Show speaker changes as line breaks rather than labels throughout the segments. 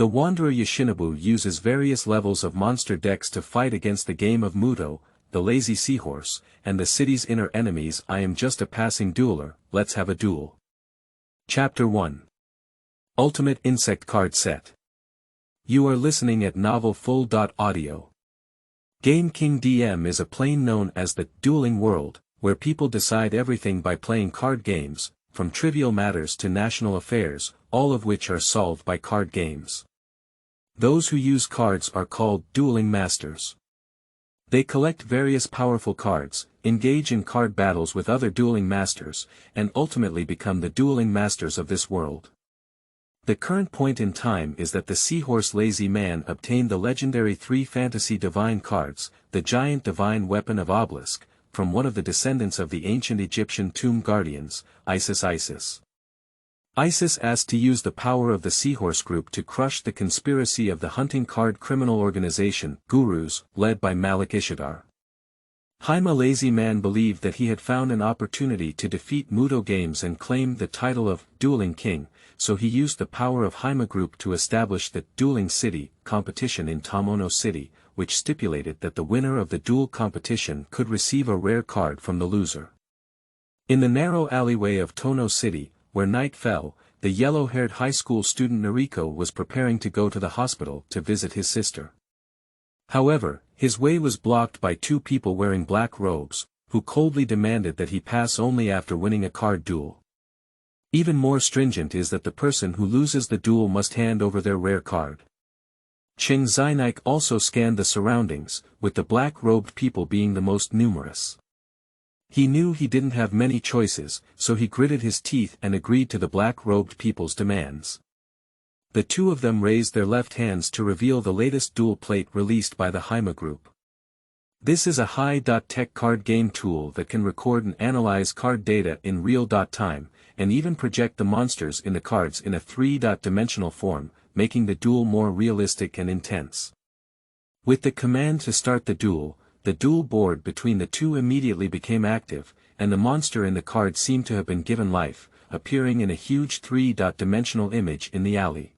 The Wanderer Yoshinobu uses various levels of monster decks to fight against the game of Muto, the lazy seahorse, and the city's inner enemies. I am just a passing dueler, let's have a duel. Chapter 1. Ultimate Insect Card Set. You are listening at Novel Full. Audio. Game King DM is a plane known as the dueling world, where people decide everything by playing card games, from trivial matters to national affairs, all of which are solved by card games. Those who use cards are called dueling masters. They collect various powerful cards, engage in card battles with other dueling masters, and ultimately become the dueling masters of this world. The current point in time is that the seahorse lazy man obtained the legendary 3 fantasy divine cards, the giant divine weapon of obelisk, from one of the descendants of the ancient Egyptian tomb guardians, Isis. Isis asked to use the power of the seahorse group to crush the conspiracy of the hunting card criminal organization, Gurus, led by Malik Ishidar. Haima lazy man believed that he had found an opportunity to defeat Muto games and claimed the title of Dueling King, so he used the power of Haima group to establish the Dueling City competition in Tomono City, which stipulated that the winner of the duel competition could receive a rare card from the loser. In the narrow alleyway of Tono City, where night fell, the yellow-haired high school student Noriko was preparing to go to the hospital to visit his sister. However, his way was blocked by 2 people wearing black robes, who coldly demanded that he pass only after winning a card duel. Even more stringent is that the person who loses the duel must hand over their rare card. Ching Zainike also scanned the surroundings, with the black-robed people being the most numerous. He knew he didn't have many choices, so he gritted his teeth and agreed to the black-robed people's demands. The 2 of them raised their left hands to reveal the latest duel plate released by the Haima group. This is a high-tech card game tool that can record and analyze card data in real-time, and even project the monsters in the cards in a 3-dimensional form, making the duel more realistic and intense. With the command to start the duel board between the 2 immediately became active, and the monster in the card seemed to have been given life, appearing in a huge 3-dimensional image in the alley.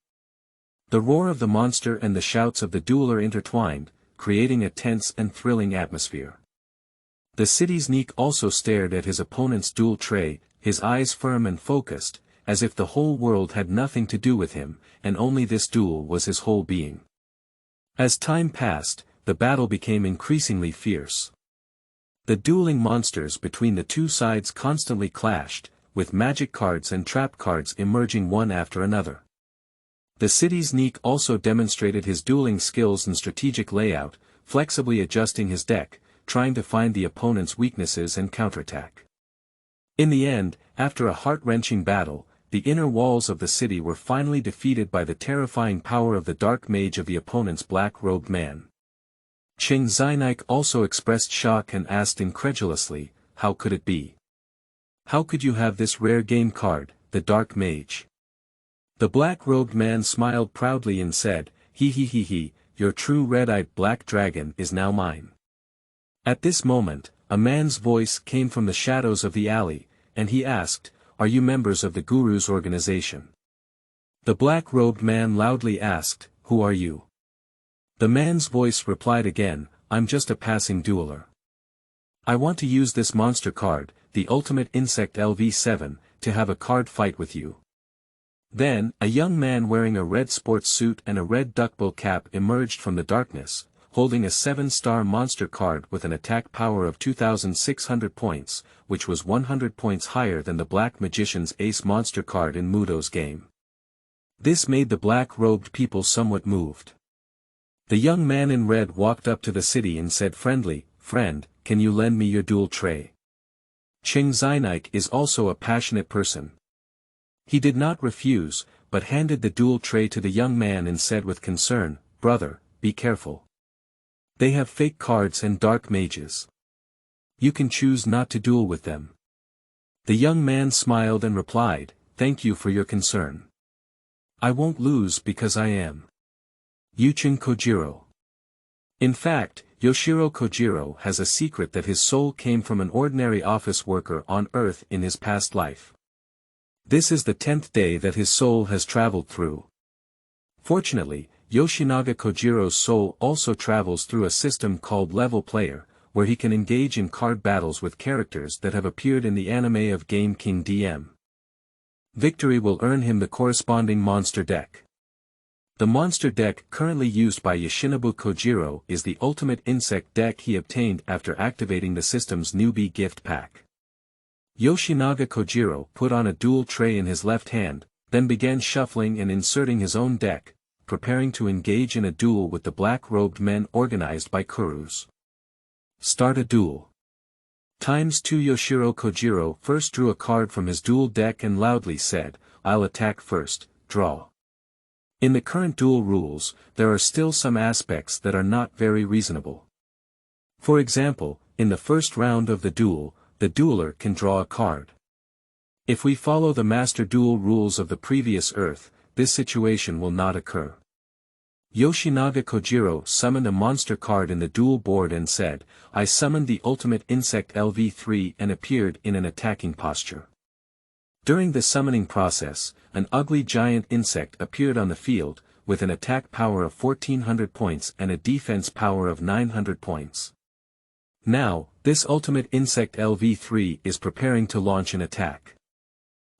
The roar of the monster and the shouts of the dueler intertwined, creating a tense and thrilling atmosphere. The city's Neek also stared at his opponent's duel tray, his eyes firm and focused, as if the whole world had nothing to do with him, and only this duel was his whole being. As time passed, the battle became increasingly fierce. The dueling monsters between the 2 sides constantly clashed, with magic cards and trap cards emerging one after another. The city's Neek also demonstrated his dueling skills and strategic layout, flexibly adjusting his deck, trying to find the opponent's weaknesses and counterattack. In the end, after a heart-wrenching battle, the inner walls of the city were finally defeated by the terrifying power of the dark mage of the opponent's black-robed man. Ching Zainike also expressed shock and asked incredulously, how could it be? How could you have this rare game card, the dark mage? The black-robed man smiled proudly and said, he, your true red-eyed black dragon is now mine. At this moment, a man's voice came from the shadows of the alley, and he asked, are you members of the Guru's organization? The black-robed man loudly asked, who are you? The man's voice replied again, I'm just a passing dueler. I want to use this monster card, the Ultimate Insect LV7, to have a card fight with you. Then, a young man wearing a red sports suit and a red duckbill cap emerged from the darkness, holding a 7-star monster card with an attack power of 2,600 points, which was 100 points higher than the Black Magician's Ace monster card in Muto's game. This made the black-robed people somewhat moved. The young man in red walked up to the city and said friendly, friend, can you lend me your duel tray? Ching Zainike is also a passionate person. He did not refuse, but handed the duel tray to the young man and said with concern, brother, be careful. They have fake cards and dark mages. You can choose not to duel with them. The young man smiled and replied, thank you for your concern. I won't lose because I am Yuchin Kojiro. In fact, Yoshiro Kojiro has a secret that his soul came from an ordinary office worker on Earth in his past life. This is the 10th day that his soul has traveled through. Fortunately, Yoshinaga Kojiro's soul also travels through a system called Level Player, where he can engage in card battles with characters that have appeared in the anime of Game King DM. Victory will earn him the corresponding monster deck. The monster deck currently used by Yoshinobu Kojiro is the ultimate insect deck he obtained after activating the system's newbie gift pack. Yoshinaga Kojiro put on a duel tray in his left hand, then began shuffling and inserting his own deck, preparing to engage in a duel with the black-robed men organized by Kurus. Start a duel. ×2 Yoshiro Kojiro first drew a card from his duel deck and loudly said, "I'll attack first, draw." In the current duel rules, there are still some aspects that are not very reasonable. For example, in the first round of the dueler can draw a card. If we follow the master duel rules of the previous Earth, this situation will not occur. Yoshinaga Kojiro summoned a monster card in the duel board and said, "I summoned the ultimate insect LV3 and appeared in an attacking posture." During the summoning process, an ugly giant insect appeared on the field, with an attack power of 1400 points and a defense power of 900 points. Now, this ultimate insect LV3 is preparing to launch an attack.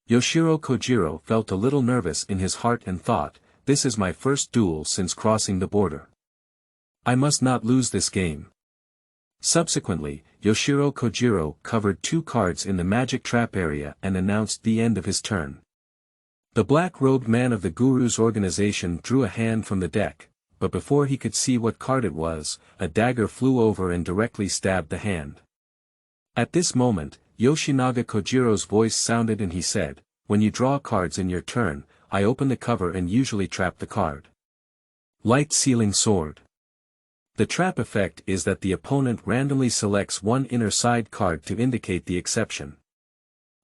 Yoshiro Kojiro felt a little nervous in his heart and thought, "This is my first duel since crossing the border. I must not lose this game." Subsequently, Yoshiro Kojiro covered 2 cards in the magic trap area and announced the end of his turn. The black-robed man of the Guru's organization drew a hand from the deck, but before he could see what card it was, a dagger flew over and directly stabbed the hand. At this moment, Yoshinaga Kojiro's voice sounded and he said, "When you draw cards in your turn, I open the cover and usually trap the card." Light Sealing Sword. The trap effect is that the opponent randomly selects one inner side card to indicate the exception.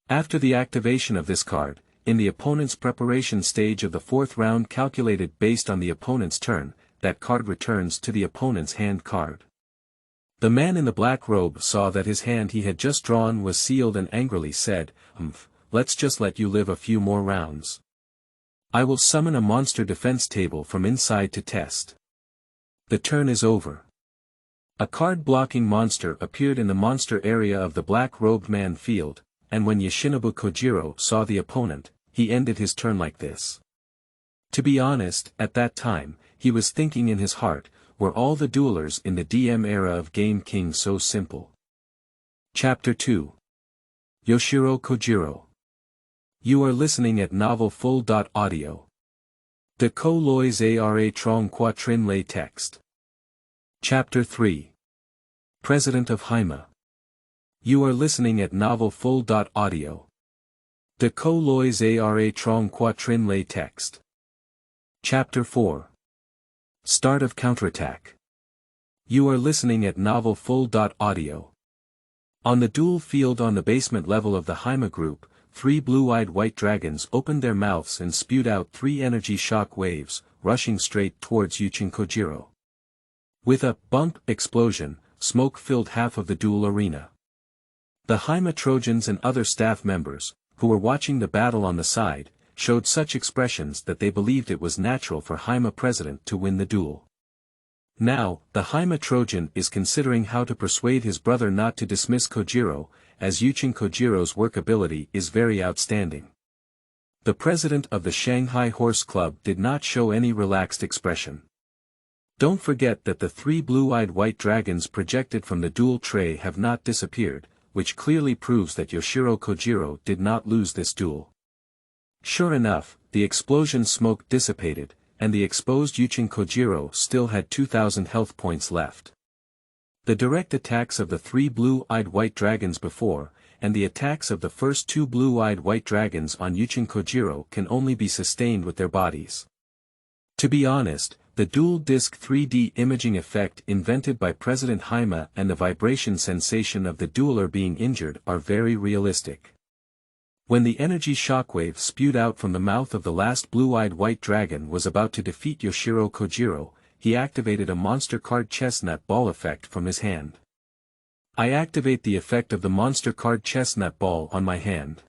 After the activation of this card, in the opponent's preparation stage of the 4th round calculated based on the opponent's turn, that card returns to the opponent's hand card. The man in the black robe saw that his hand he had just drawn was sealed and angrily said, "Let's just let you live a few more rounds. I will summon a monster defense table from inside to test." The turn is over. A card-blocking monster appeared in the monster area of the black-robed man field, and when Yoshinobu Kojiro saw the opponent, he ended his turn like this. To be honest, at that time, he was thinking in his heart, were all the duelers in the DM era of Game King so simple? Chapter 2. Yoshiro Kojiro. You are listening at Novel Full.audio. De co lois ara trong quatrin lay text. Chapter 3. President of Haima. You are listening at Novel Full.audio. De co lois ara trong quatrin lay text. Chapter 4. Start of Counterattack. You are listening at Novel Full.audio. On the duel field on the basement level of the Haima group, 3 blue-eyed white dragons opened their mouths and spewed out 3 energy shock waves, rushing straight towards Yuchin Kojiro. With a bump explosion, smoke filled half of the duel arena. The Haima Trojans and other staff members, who were watching the battle on the side, showed such expressions that they believed it was natural for Haima president to win the duel. Now, the Haima Trojan is considering how to persuade his brother not to dismiss Kojiro, as Yuchin Kojiro's workability is very outstanding. The president of the Shanghai Horse Club did not show any relaxed expression. Don't forget that the 3 blue-eyed white dragons projected from the duel tray have not disappeared, which clearly proves that Yoshiro Kojiro did not lose this duel. Sure enough, the explosion smoke dissipated, and the exposed Yuchin Kojiro still had 2,000 health points left. The direct attacks of the 3 blue-eyed white dragons before, and the attacks of the first 2 blue-eyed white dragons on Yuchin Kojiro can only be sustained with their bodies. To be honest, the dual disc 3D imaging effect invented by President Haima and the vibration sensation of the dueler being injured are very realistic. When the energy shockwave spewed out from the mouth of the last blue-eyed white dragon was about to defeat Yoshiro Kojiro, he activated a monster card chestnut ball effect from his hand. I activate the effect of the monster card chestnut ball on my hand.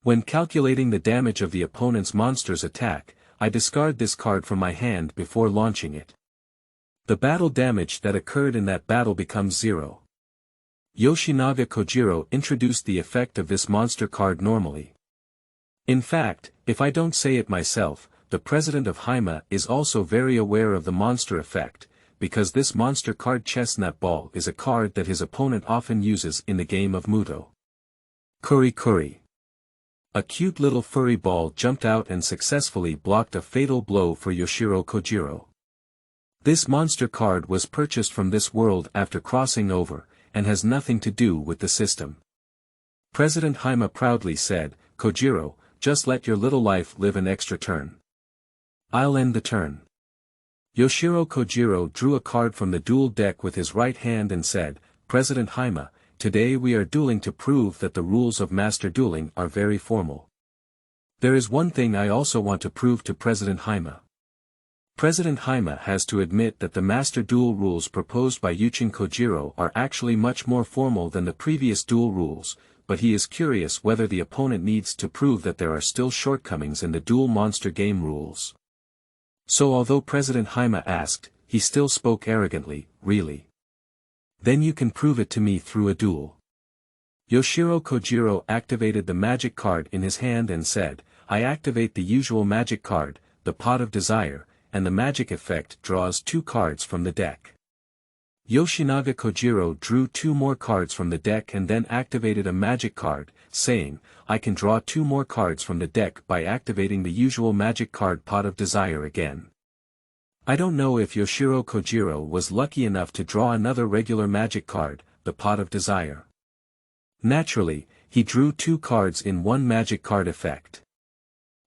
When calculating the damage of the opponent's monster's attack, I discard this card from my hand before launching it. The battle damage that occurred in that battle becomes 0. Yoshinaga Kojiro introduced the effect of this monster card normally. In fact, if I don't say it myself, the president of Haima is also very aware of the monster effect, because this monster card Chestnut Ball is a card that his opponent often uses in the game of Muto. Kuri. A cute little furry ball jumped out and successfully blocked a fatal blow for Yoshiro Kojiro. This monster card was purchased from this world after crossing over, and has nothing to do with the system. President Haima proudly said, "Kojiro, just let your little life live an extra turn. I'll end the turn." Yoshiro Kojiro drew a card from the duel deck with his right hand and said, "President Haima, today we are dueling to prove that the rules of master dueling are very formal. There is one thing I also want to prove to President Haima." President Haima has to admit that the master duel rules proposed by Yoshiro Kojiro are actually much more formal than the previous duel rules, but he is curious whether the opponent needs to prove that there are still shortcomings in the duel monster game rules. So although President Haima asked, he still spoke arrogantly, "Really? Then you can prove it to me through a duel." Yoshiro Kojiro activated the magic card in his hand and said, "I activate the usual magic card, the Pot of Desire, and the magic effect draws 2 cards from the deck." Yoshinaga Kojiro drew 2 more cards from the deck and then activated a magic card, saying, "I can draw 2 more cards from the deck by activating the usual magic card Pot of Desire again." I don't know if Yoshiro Kojiro was lucky enough to draw another regular magic card, the Pot of Desire. Naturally, he drew 2 cards in one magic card effect.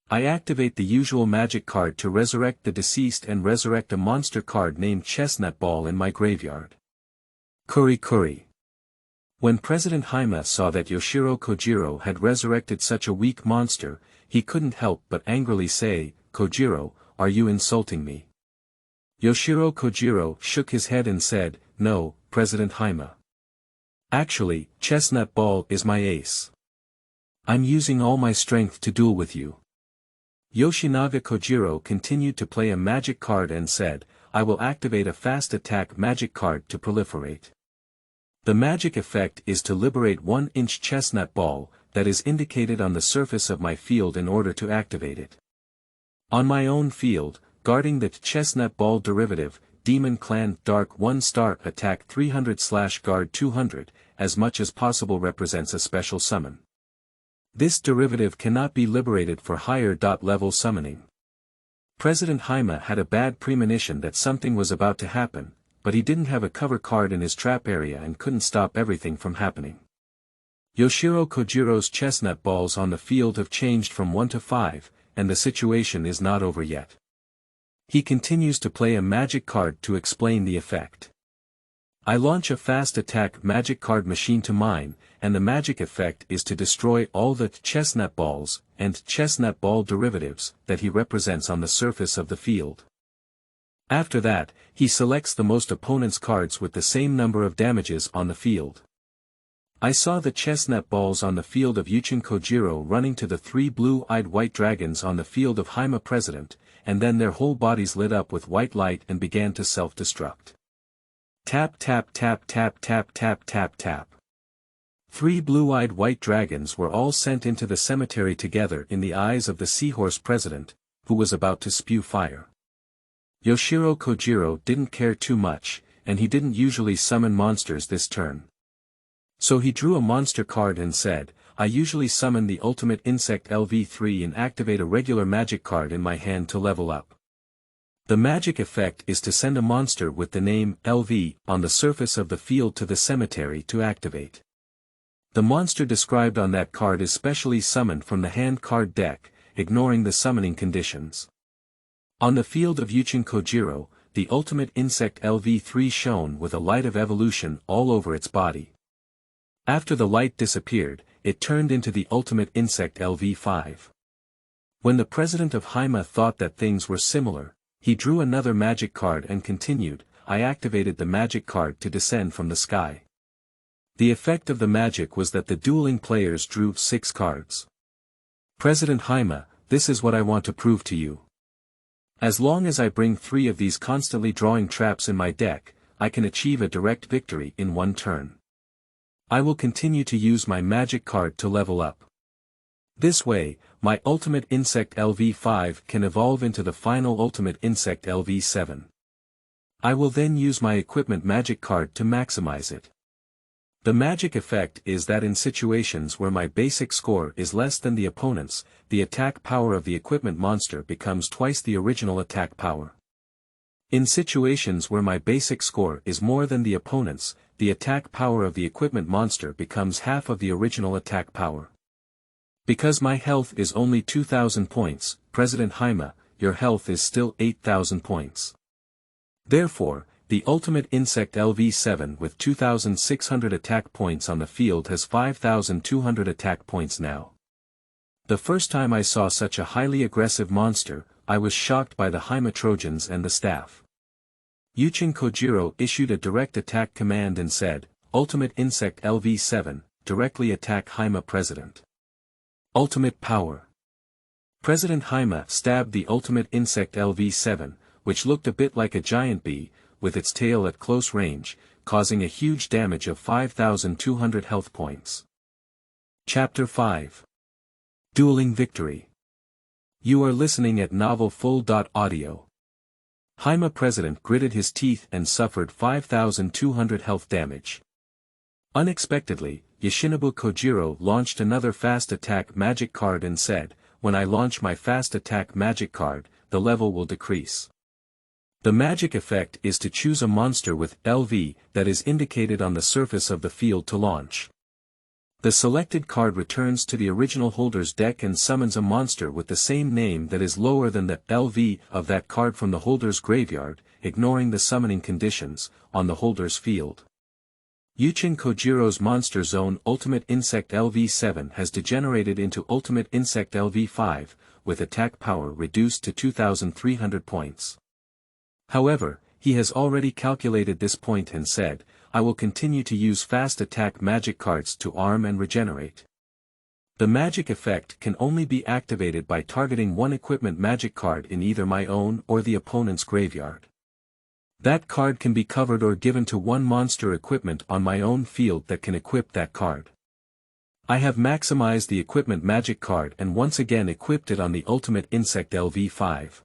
I activate the usual magic card to resurrect the deceased and resurrect a monster card named Chestnut Ball in my graveyard. Kuri. When President Haima saw that Yoshiro Kojiro had resurrected such a weak monster, he couldn't help but angrily say, "Kojiro, are you insulting me?" Yoshiro Kojiro shook his head and said, "No, President Haima. Actually, Chestnut Ball is my ace. I'm using all my strength to duel with you." Yoshinaga Kojiro continued to play a magic card and said, "I will activate a fast attack magic card to proliferate. The magic effect is to liberate 1-inch chestnut ball, that is indicated on the surface of my field in order to activate it. On my own field, guarding the chestnut ball derivative, Demon Clan Dark 1-star attack 300/guard 200, as much as possible represents a special summon. This derivative cannot be liberated for higher level summoning." President Haima had a bad premonition that something was about to happen, but he didn't have a cover card in his trap area and couldn't stop everything from happening. Yoshiro Kojiro's chestnut balls on the field have changed from 1 to 5, and the situation is not over yet. He continues to play a magic card to explain the effect. I launch a fast attack magic card machine to mine, and the magic effect is to destroy all the chestnut balls and chestnut ball derivatives that he represents on the surface of the field. After that, he selects the most opponent's cards with the same number of damages on the field. I saw the chestnut balls on the field of Yoshiro Kojiro running to the 3 blue-eyed white dragons on the field of Haima President, and then their whole bodies lit up with white light and began to self-destruct. Tap tap tap tap tap tap tap tap. 3 blue-eyed white dragons were all sent into the cemetery together in the eyes of the seahorse president, who was about to spew fire. Yoshiro Kojiro didn't care too much, and he didn't usually summon monsters this turn. So he drew a monster card and said, "I usually summon the ultimate insect LV3 and activate a regular magic card in my hand to level up. The magic effect is to send a monster with the name LV on the surface of the field to the cemetery to activate. The monster described on that card is specially summoned from the hand card deck, ignoring the summoning conditions." On the field of Yoshiro Kojiro, the ultimate insect LV3 shone with a light of evolution all over its body. After the light disappeared, it turned into the ultimate insect LV5. When the president of Haima thought that things were similar, he drew another magic card and continued, "I activated the magic card to descend from the sky." The effect of the magic was that the dueling players drew 6 cards. "President Haima, this is what I want to prove to you. As long as I bring 3 of these constantly drawing traps in my deck, I can achieve a direct victory in one turn. I will continue to use my magic card to level up. This way, my ultimate insect LV5 can evolve into the final ultimate insect LV7. I will then use my equipment magic card to maximize it. The magic effect is that in situations where my basic score is less than the opponent's, the attack power of the equipment monster becomes twice the original attack power. In situations where my basic score is more than the opponent's, the attack power of the equipment monster becomes half of the original attack power. Because my health is only 2,000 points, President Haima, your health is still 8,000 points. Therefore, the ultimate insect LV7 with 2,600 attack points on the field has 5,200 attack points now. The first time I saw such a highly aggressive monster, I was shocked by the Haima Trojans and the staff. Kojiro issued a direct attack command and said, Ultimate Insect LV7, directly attack Haima President. Ultimate Power. President Haima stabbed the Ultimate Insect LV7, which looked a bit like a giant bee, with its tail at close range, causing a huge damage of 5,200 health points. Chapter 5. Dueling Victory. You are listening at novelfull.audio. Haima President gritted his teeth and suffered 5,200 health damage. Unexpectedly, Yoshinobu Kojiro launched another fast attack magic card and said, when I launch my fast attack magic card, the level will decrease. The magic effect is to choose a monster with LV that is indicated on the surface of the field to launch. The selected card returns to the original holder's deck and summons a monster with the same name that is lower than the LV of that card from the holder's graveyard, ignoring the summoning conditions, on the holder's field. Kojiro's Monster Zone Ultimate Insect LV7 has degenerated into Ultimate Insect LV5, with attack power reduced to 2,300 points. However, he has already calculated this point and said, I will continue to use fast attack magic cards to arm and regenerate. The magic effect can only be activated by targeting one equipment magic card in either my own or the opponent's graveyard. That card can be covered or given to one monster equipment on my own field that can equip that card. I have maximized the equipment magic card and once again equipped it on the Ultimate Insect LV5.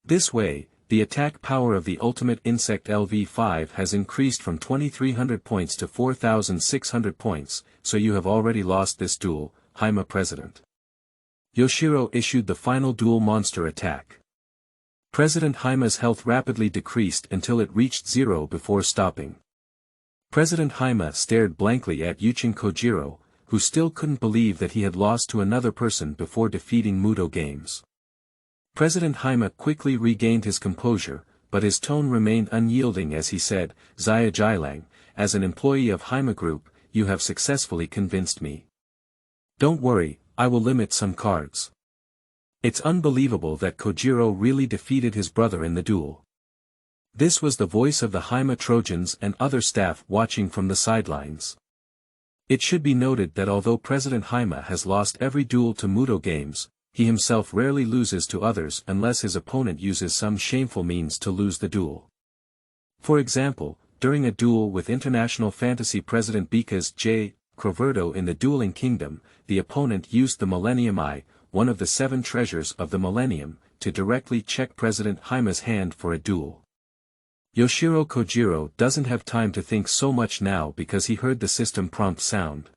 This way, the attack power of the Ultimate Insect LV5 has increased from 2,300 points to 4,600 points, so you have already lost this duel, Haima President. Yoshiro issued the final duel monster attack. President Haima's health rapidly decreased until it reached 0 before stopping. President Haima stared blankly at Kojiro, who still couldn't believe that he had lost to another person before defeating Muto games. President Haima quickly regained his composure, but his tone remained unyielding as he said, Xia Jilang, as an employee of Haima Group, you have successfully convinced me. Don't worry, I will limit some cards. It's unbelievable that Kojiro really defeated his brother in the duel. This was the voice of the Haima Trojans and other staff watching from the sidelines. It should be noted that although President Haima has lost every duel to Muto games, he himself rarely loses to others unless his opponent uses some shameful means to lose the duel. For example, during a duel with International Fantasy President Bekas J. Croverto in the Dueling Kingdom, the opponent used the Millennium Eye, one of the 7 treasures of the Millennium, to directly check President Haima's hand for a duel. Yoshiro Kojiro doesn't have time to think so much now because he heard the system prompt sound.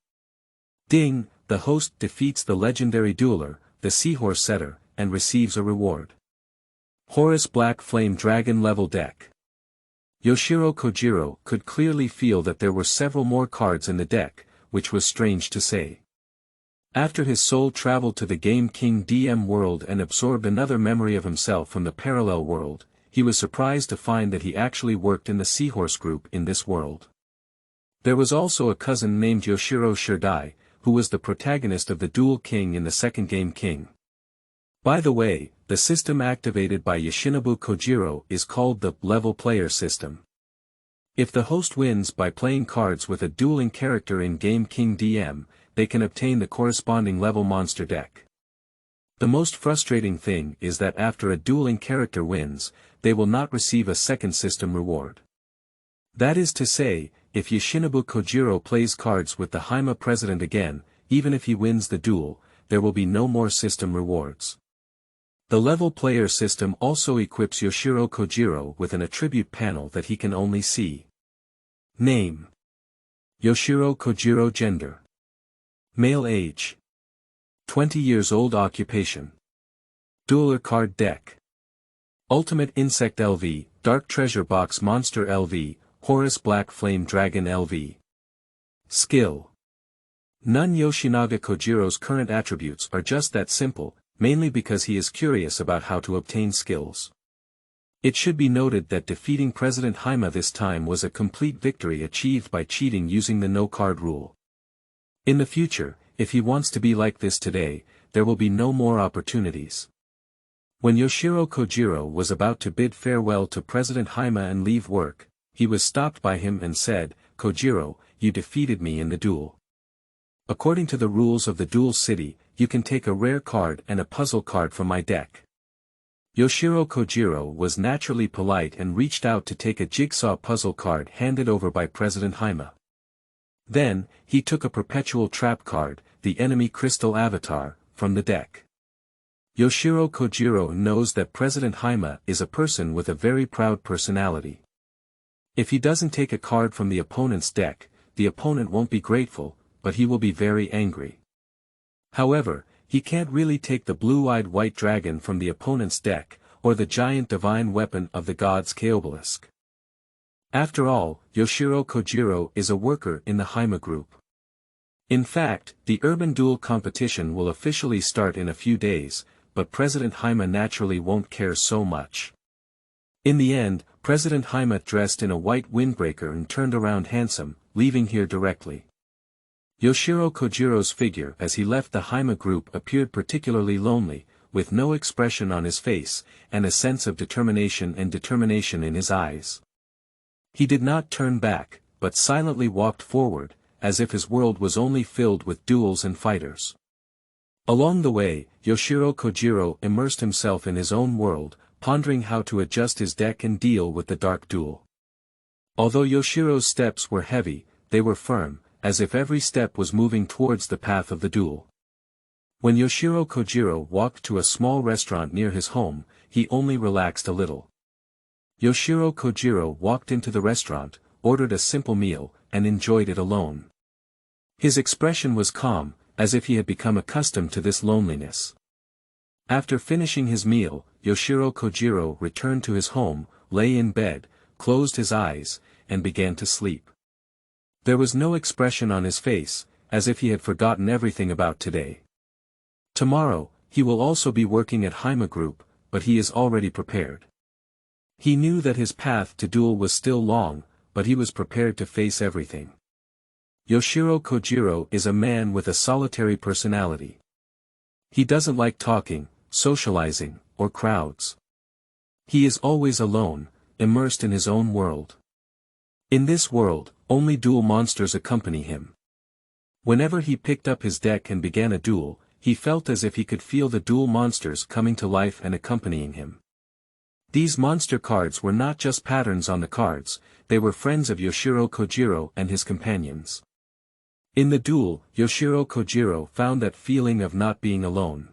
Ding, the host defeats the legendary dueler, the seahorse setter, and receives a reward. Horus Black Flame Dragon level deck. Yoshiro Kojiro could clearly feel that there were several more cards in the deck, which was strange to say. After his soul traveled to the Game King DM world and absorbed another memory of himself from the parallel world, he was surprised to find that he actually worked in the Seahorse group in this world. There was also a cousin named Yoshiro Shirdai, who was the protagonist of the Duel King in the second Game King. By the way, the system activated by Yoshinobu Kojiro is called the level player system. If the host wins by playing cards with a dueling character in Game King DM, they can obtain the corresponding level monster deck. The most frustrating thing is that after a dueling character wins, they will not receive a second system reward. That is to say, if Yoshinobu Kojiro plays cards with the Haima president again, even if he wins the duel, there will be no more system rewards. The level player system also equips Yoshiro Kojiro with an attribute panel that he can only see. Name: Yoshiro Kojiro. Gender: male. Age: 20 years old. Occupation: dueler. Card deck: Ultimate Insect LV, Dark Treasure Box Monster LV, Horus Black Flame Dragon LV. Skill: none. Yoshinaga Kojiro's current attributes are just that simple, mainly because he is curious about how to obtain skills. It should be noted that defeating President Haima this time was a complete victory achieved by cheating using the no-card rule. In the future, if he wants to be like this today, there will be no more opportunities. When Yoshiro Kojiro was about to bid farewell to President Haima and leave work, he was stopped by him and said, "Kojiro, you defeated me in the duel. According to the rules of the duel city, you can take a rare card and a puzzle card from my deck." Yoshiro Kojiro was naturally polite and reached out to take a jigsaw puzzle card handed over by President Haima. Then, he took a perpetual trap card, the enemy crystal avatar, from the deck. Yoshiro Kojiro knows that President Haima is a person with a very proud personality. If he doesn't take a card from the opponent's deck, the opponent won't be grateful, but he will be very angry. However, he can't really take the blue-eyed white dragon from the opponent's deck, or the giant divine weapon of the gods Kaobelisk. After all, Yoshiro Kojiro is a worker in the Haima group. In fact, the urban duel competition will officially start in a few days, but President Haima naturally won't care so much. In the end, President Haima dressed in a white windbreaker and turned around handsome, leaving here directly. Yoshiro Kojiro's figure as he left the Haima group appeared particularly lonely, with no expression on his face, and a sense of determination in his eyes. He did not turn back, but silently walked forward, as if his world was only filled with duels and fighters. Along the way, Yoshiro Kojiro immersed himself in his own world, pondering how to adjust his deck and deal with the dark duel. Although Yoshiro's steps were heavy, they were firm, as if every step was moving towards the path of the duel. When Yoshiro Kojiro walked to a small restaurant near his home, he only relaxed a little. Yoshiro Kojiro walked into the restaurant, ordered a simple meal, and enjoyed it alone. His expression was calm, as if he had become accustomed to this loneliness. After finishing his meal, Yoshiro Kojiro returned to his home, lay in bed, closed his eyes, and began to sleep. There was no expression on his face, as if he had forgotten everything about today. Tomorrow, he will also be working at Haima Group, but he is already prepared. He knew that his path to duel was still long, but he was prepared to face everything. Yoshiro Kojiro is a man with a solitary personality. He doesn't like talking, socializing, or crowds. He is always alone, immersed in his own world. In this world, only duel monsters accompany him. Whenever he picked up his deck and began a duel, he felt as if he could feel the duel monsters coming to life and accompanying him. These monster cards were not just patterns on the cards, they were friends of Yoshiro Kojiro and his companions. In the duel, Yoshiro Kojiro found that feeling of not being alone.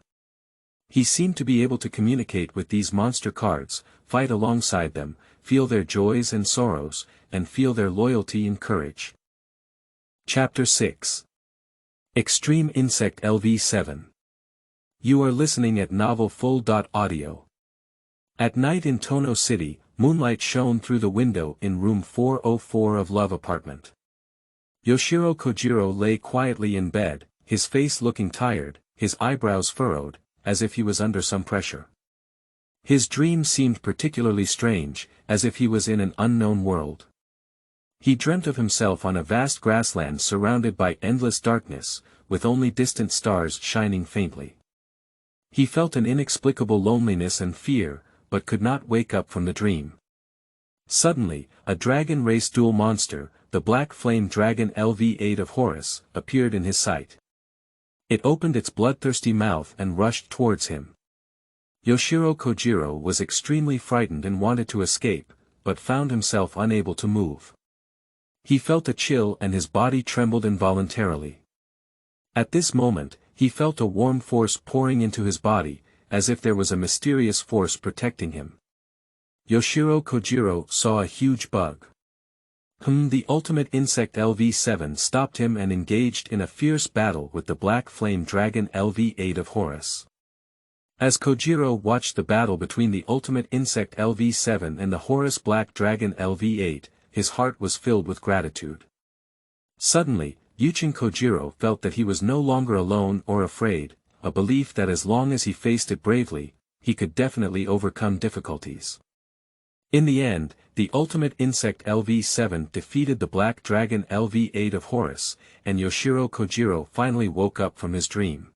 He seemed to be able to communicate with these monster cards, fight alongside them, feel their joys and sorrows, and feel their loyalty and courage. Chapter 6. Extreme Insect LV7. You are listening at novelfull.audio. At night in Tono City, moonlight shone through the window in room 404 of Love Apartment. Yoshiro Kojiro lay quietly in bed, his face looking tired, his eyebrows furrowed, as if he was under some pressure. His dream seemed particularly strange, as if he was in an unknown world. He dreamt of himself on a vast grassland surrounded by endless darkness, with only distant stars shining faintly. He felt an inexplicable loneliness and fear, but could not wake up from the dream. Suddenly, a dragon race duel monster, the Black Flame Dragon LV8 of Horus, appeared in his sight. It opened its bloodthirsty mouth and rushed towards him. Yoshiro Kojiro was extremely frightened and wanted to escape, but found himself unable to move. He felt a chill and his body trembled involuntarily. At this moment, he felt a warm force pouring into his body, as if there was a mysterious force protecting him. Yoshiro Kojiro saw a huge bug. The ultimate insect LV7 stopped him and engaged in a fierce battle with the black flame dragon LV8 of Horus. As Kojiro watched the battle between the ultimate insect LV7 and the Horus black dragon LV8, his heart was filled with gratitude. Suddenly, Yuchin Kojiro felt that he was no longer alone or afraid, a belief that as long as he faced it bravely, he could definitely overcome difficulties. In the end, the ultimate insect LV7 defeated the black dragon LV8 of Horus, and Yoshiro Kojiro finally woke up from his dream.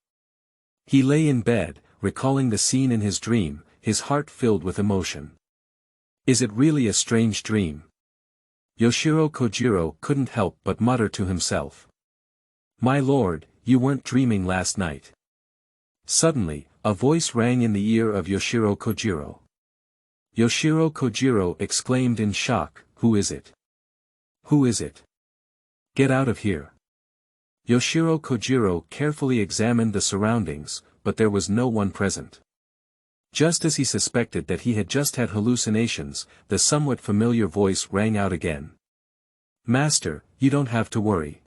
He lay in bed, recalling the scene in his dream, his heart filled with emotion. Is it really a strange dream? Yoshiro Kojiro couldn't help but mutter to himself. My lord, you weren't dreaming last night. Suddenly, a voice rang in the ear of Yoshiro Kojiro. Yoshiro Kojiro exclaimed in shock, "Who is it? Who is it? Get out of here." Yoshiro Kojiro carefully examined the surroundings, but there was no one present. Just as he suspected that he had just had hallucinations, the somewhat familiar voice rang out again. Master, you don't have to worry.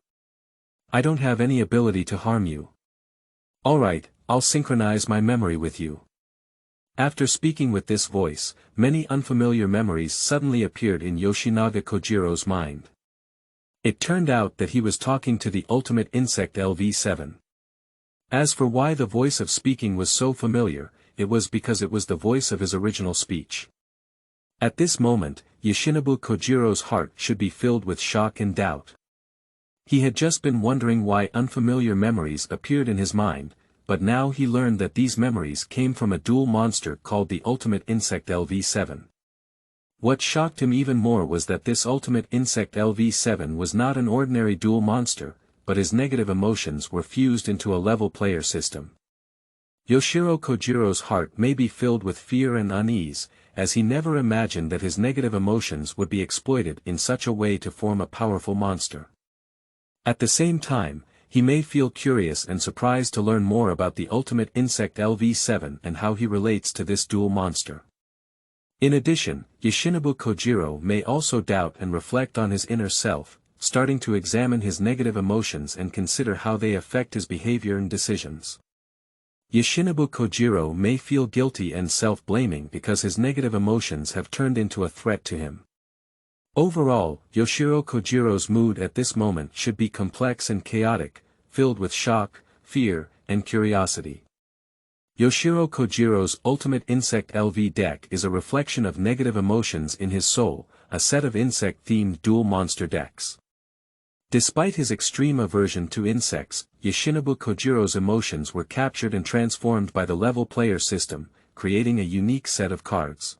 I don't have any ability to harm you. Alright, I'll synchronize my memory with you. After speaking with this voice, many unfamiliar memories suddenly appeared in Yoshinaga Kojiro's mind. It turned out that he was talking to the ultimate insect LV7. As for why the voice of speaking was so familiar, it was because it was the voice of his original speech. At this moment, Yoshinobu Kojiro's heart should be filled with shock and doubt. He had just been wondering why unfamiliar memories appeared in his mind, but now he learned that these memories came from a duel monster called the Ultimate Insect LV7. What shocked him even more was that this Ultimate Insect LV7 was not an ordinary duel monster, but his negative emotions were fused into a level player system. Yoshiro Kojiro's heart may be filled with fear and unease, as he never imagined that his negative emotions would be exploited in such a way to form a powerful monster. At the same time, he may feel curious and surprised to learn more about the Ultimate Insect LV7 and how he relates to this duel monster. In addition, Yoshinobu Kojiro may also doubt and reflect on his inner self, starting to examine his negative emotions and consider how they affect his behavior and decisions. Yoshinobu Kojiro may feel guilty and self-blaming because his negative emotions have turned into a threat to him. Overall, Yoshiro Kojiro's mood at this moment should be complex and chaotic, filled with shock, fear, and curiosity. Yoshiro Kojiro's Ultimate Insect LV deck is a reflection of negative emotions in his soul, a set of insect-themed duel monster decks. Despite his extreme aversion to insects, Yoshinobu Kojiro's emotions were captured and transformed by the level player system, creating a unique set of cards.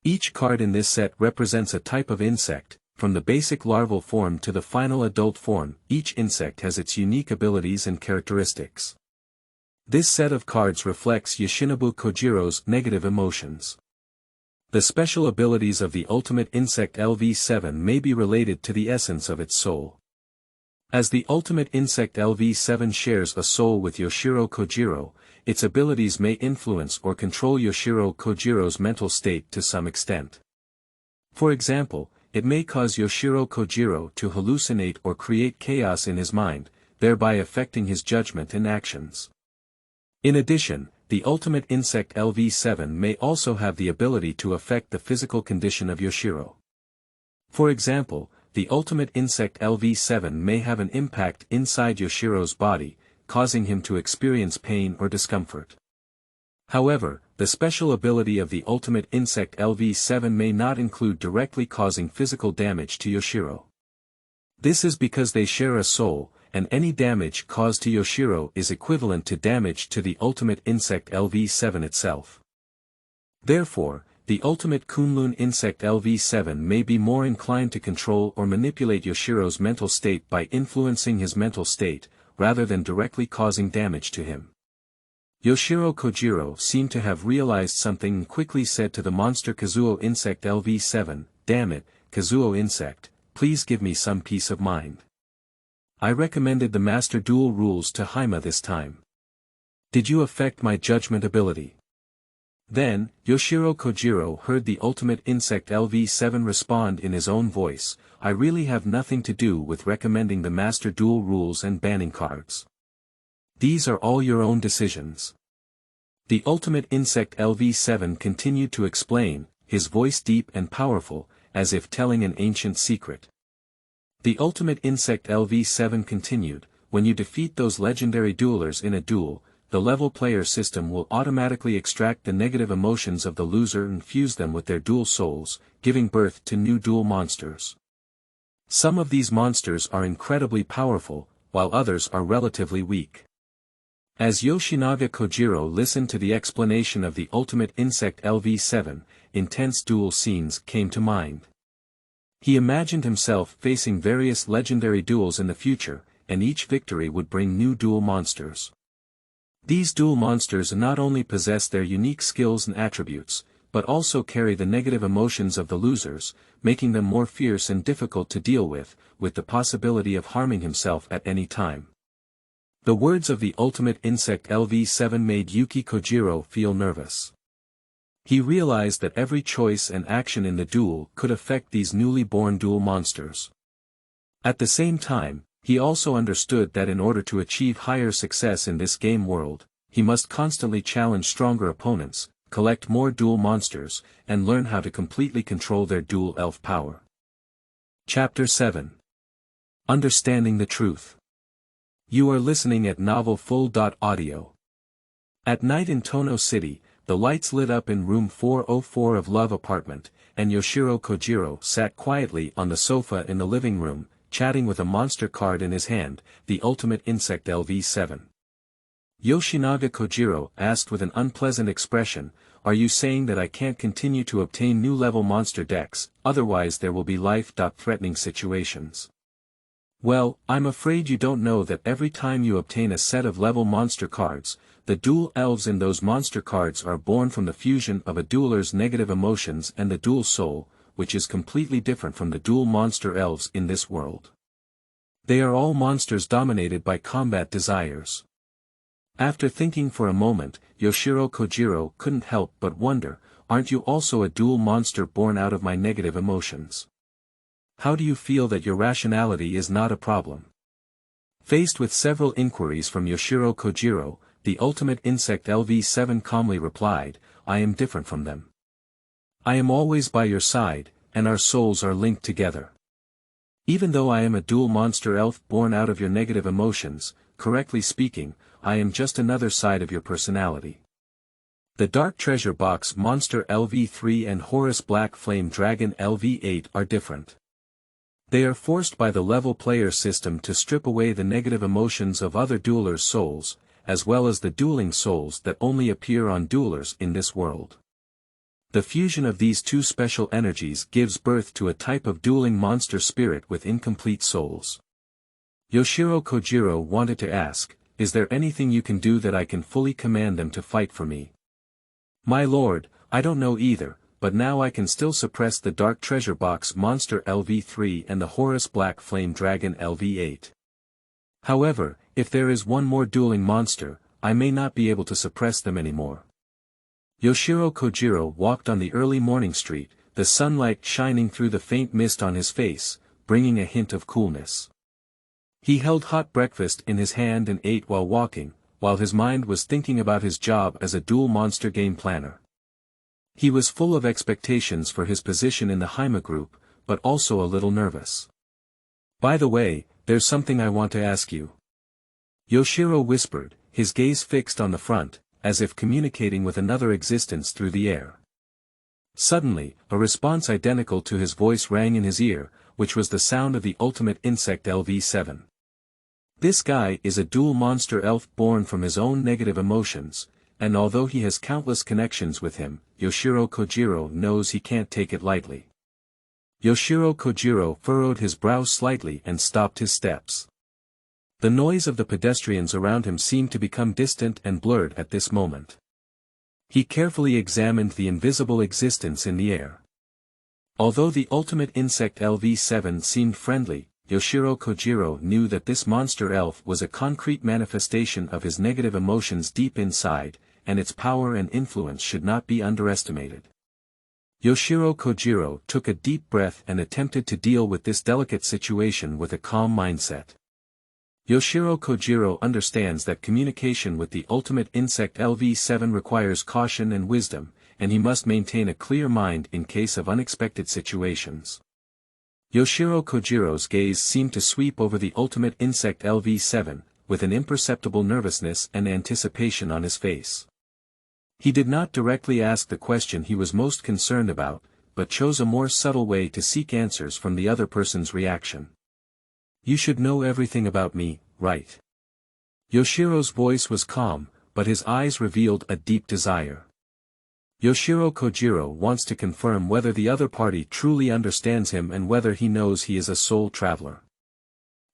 Each card in this set represents a type of insect, from the basic larval form to the final adult form. Each insect has its unique abilities and characteristics. This set of cards reflects Yoshinobu Kojiro's negative emotions. The special abilities of the Ultimate Insect LV7 may be related to the essence of its soul. As the Ultimate Insect LV7 shares a soul with Yoshiro Kojiro, its abilities may influence or control Yoshiro Kojiro's mental state to some extent. For example, it may cause Yoshiro Kojiro to hallucinate or create chaos in his mind, thereby affecting his judgment and actions. In addition, the Ultimate Insect LV7 may also have the ability to affect the physical condition of Yoshiro. For example, the Ultimate Insect LV7 may have an impact inside Yoshiro's body, causing him to experience pain or discomfort. However, the special ability of the Ultimate Insect LV7 may not include directly causing physical damage to Yoshiro. This is because they share a soul, and any damage caused to Yoshiro is equivalent to damage to the Ultimate Insect LV7 itself. Therefore, the Ultimate Kunlun Insect LV7 may be more inclined to control or manipulate Yoshiro's mental state by influencing his mental state, rather than directly causing damage to him. Yoshiro Kojiro seemed to have realized something and quickly said to the monster Kazuo Insect LV7, "Damn it, Kazuo Insect, please give me some peace of mind." I recommended the Master Duel rules to Haima this time. Did you affect my judgment ability? Then, Yoshiro Kojiro heard the Ultimate Insect LV7 respond in his own voice, "I really have nothing to do with recommending the Master Duel rules and banning cards. These are all your own decisions." The Ultimate Insect LV7 continued to explain, his voice deep and powerful, as if telling an ancient secret. The Ultimate Insect LV7 continued, "When you defeat those legendary duelers in a duel, the level player system will automatically extract the negative emotions of the loser and fuse them with their duel souls, giving birth to new duel monsters. Some of these monsters are incredibly powerful, while others are relatively weak." As Yoshinaga Kojiro listened to the explanation of the Ultimate Insect LV7, intense duel scenes came to mind. He imagined himself facing various legendary duels in the future, and each victory would bring new duel monsters. These duel monsters not only possess their unique skills and attributes, but also carry the negative emotions of the losers, making them more fierce and difficult to deal with the possibility of harming himself at any time. The words of the Ultimate Insect LV7 made Yuki Kojiro feel nervous. He realized that every choice and action in the duel could affect these newly born duel monsters. At the same time, he also understood that in order to achieve higher success in this game world, he must constantly challenge stronger opponents, collect more duel monsters, and learn how to completely control their dual elf power. Chapter 7. Understanding the Truth. You are listening at Novel Full.audio. At night in Tono City, the lights lit up in room 404 of Love Apartment, and Yoshiro Kojiro sat quietly on the sofa in the living room, chatting with a monster card in his hand, the Ultimate Insect LV7. Yoshinaga Kojiro asked with an unpleasant expression, "Are you saying that I can't continue to obtain new level monster decks, otherwise there will be life-threatening situations?" "Well, I'm afraid you don't know that every time you obtain a set of level monster cards, the dual elves in those monster cards are born from the fusion of a dueler's negative emotions and the dual soul, which is completely different from the dual monster elves in this world. They are all monsters dominated by combat desires." After thinking for a moment, Yoshiro Kojiro couldn't help but wonder, "Aren't you also a dual monster born out of my negative emotions? How do you feel that your rationality is not a problem?" Faced with several inquiries from Yoshiro Kojiro, the Ultimate Insect LV7 calmly replied, "I am different from them. I am always by your side, and our souls are linked together. Even though I am a dual monster elf born out of your negative emotions, correctly speaking, I am just another side of your personality. The Dark Treasure Box Monster LV3 and Horus Black Flame Dragon LV8 are different. They are forced by the level player system to strip away the negative emotions of other duelers' souls, as well as the dueling souls that only appear on duelers in this world. The fusion of these two special energies gives birth to a type of dueling monster spirit with incomplete souls." Yoshiro Kojiro wanted to ask, "Is there anything you can do that I can fully command them to fight for me?" "My lord, I don't know either, but now I can still suppress the Dark Treasure Box Monster LV3 and the Horus Black Flame Dragon LV8. However, if there is one more dueling monster, I may not be able to suppress them anymore." Yoshiro Kojiro walked on the early morning street, the sunlight shining through the faint mist on his face, bringing a hint of coolness. He held hot breakfast in his hand and ate while walking, while his mind was thinking about his job as a dual monster game planner. He was full of expectations for his position in the Haima group, but also a little nervous. "By the way, there's something I want to ask you," Yoshiro whispered, his gaze fixed on the front, as if communicating with another existence through the air. Suddenly, a response identical to his voice rang in his ear, which was the sound of the Ultimate Insect LV7. This guy is a dual monster elf born from his own negative emotions, and although he has countless connections with him, Yoshiro Kojiro knows he can't take it lightly. Yoshiro Kojiro furrowed his brow slightly and stopped his steps. The noise of the pedestrians around him seemed to become distant and blurred at this moment. He carefully examined the invisible existence in the air. Although the ultimate insect LV7 seemed friendly, Yoshiro Kojiro knew that this monster elf was a concrete manifestation of his negative emotions deep inside, and its power and influence should not be underestimated. Yoshiro Kojiro took a deep breath and attempted to deal with this delicate situation with a calm mindset. Yoshiro Kojiro understands that communication with the ultimate insect LV7 requires caution and wisdom, and he must maintain a clear mind in case of unexpected situations. Yoshiro Kojiro's gaze seemed to sweep over the ultimate insect LV7, with an imperceptible nervousness and anticipation on his face. He did not directly ask the question he was most concerned about, but chose a more subtle way to seek answers from the other person's reaction. "You should know everything about me, right?" Yoshiro's voice was calm, but his eyes revealed a deep desire. Yoshiro Kojiro wants to confirm whether the other party truly understands him and whether he knows he is a soul traveler.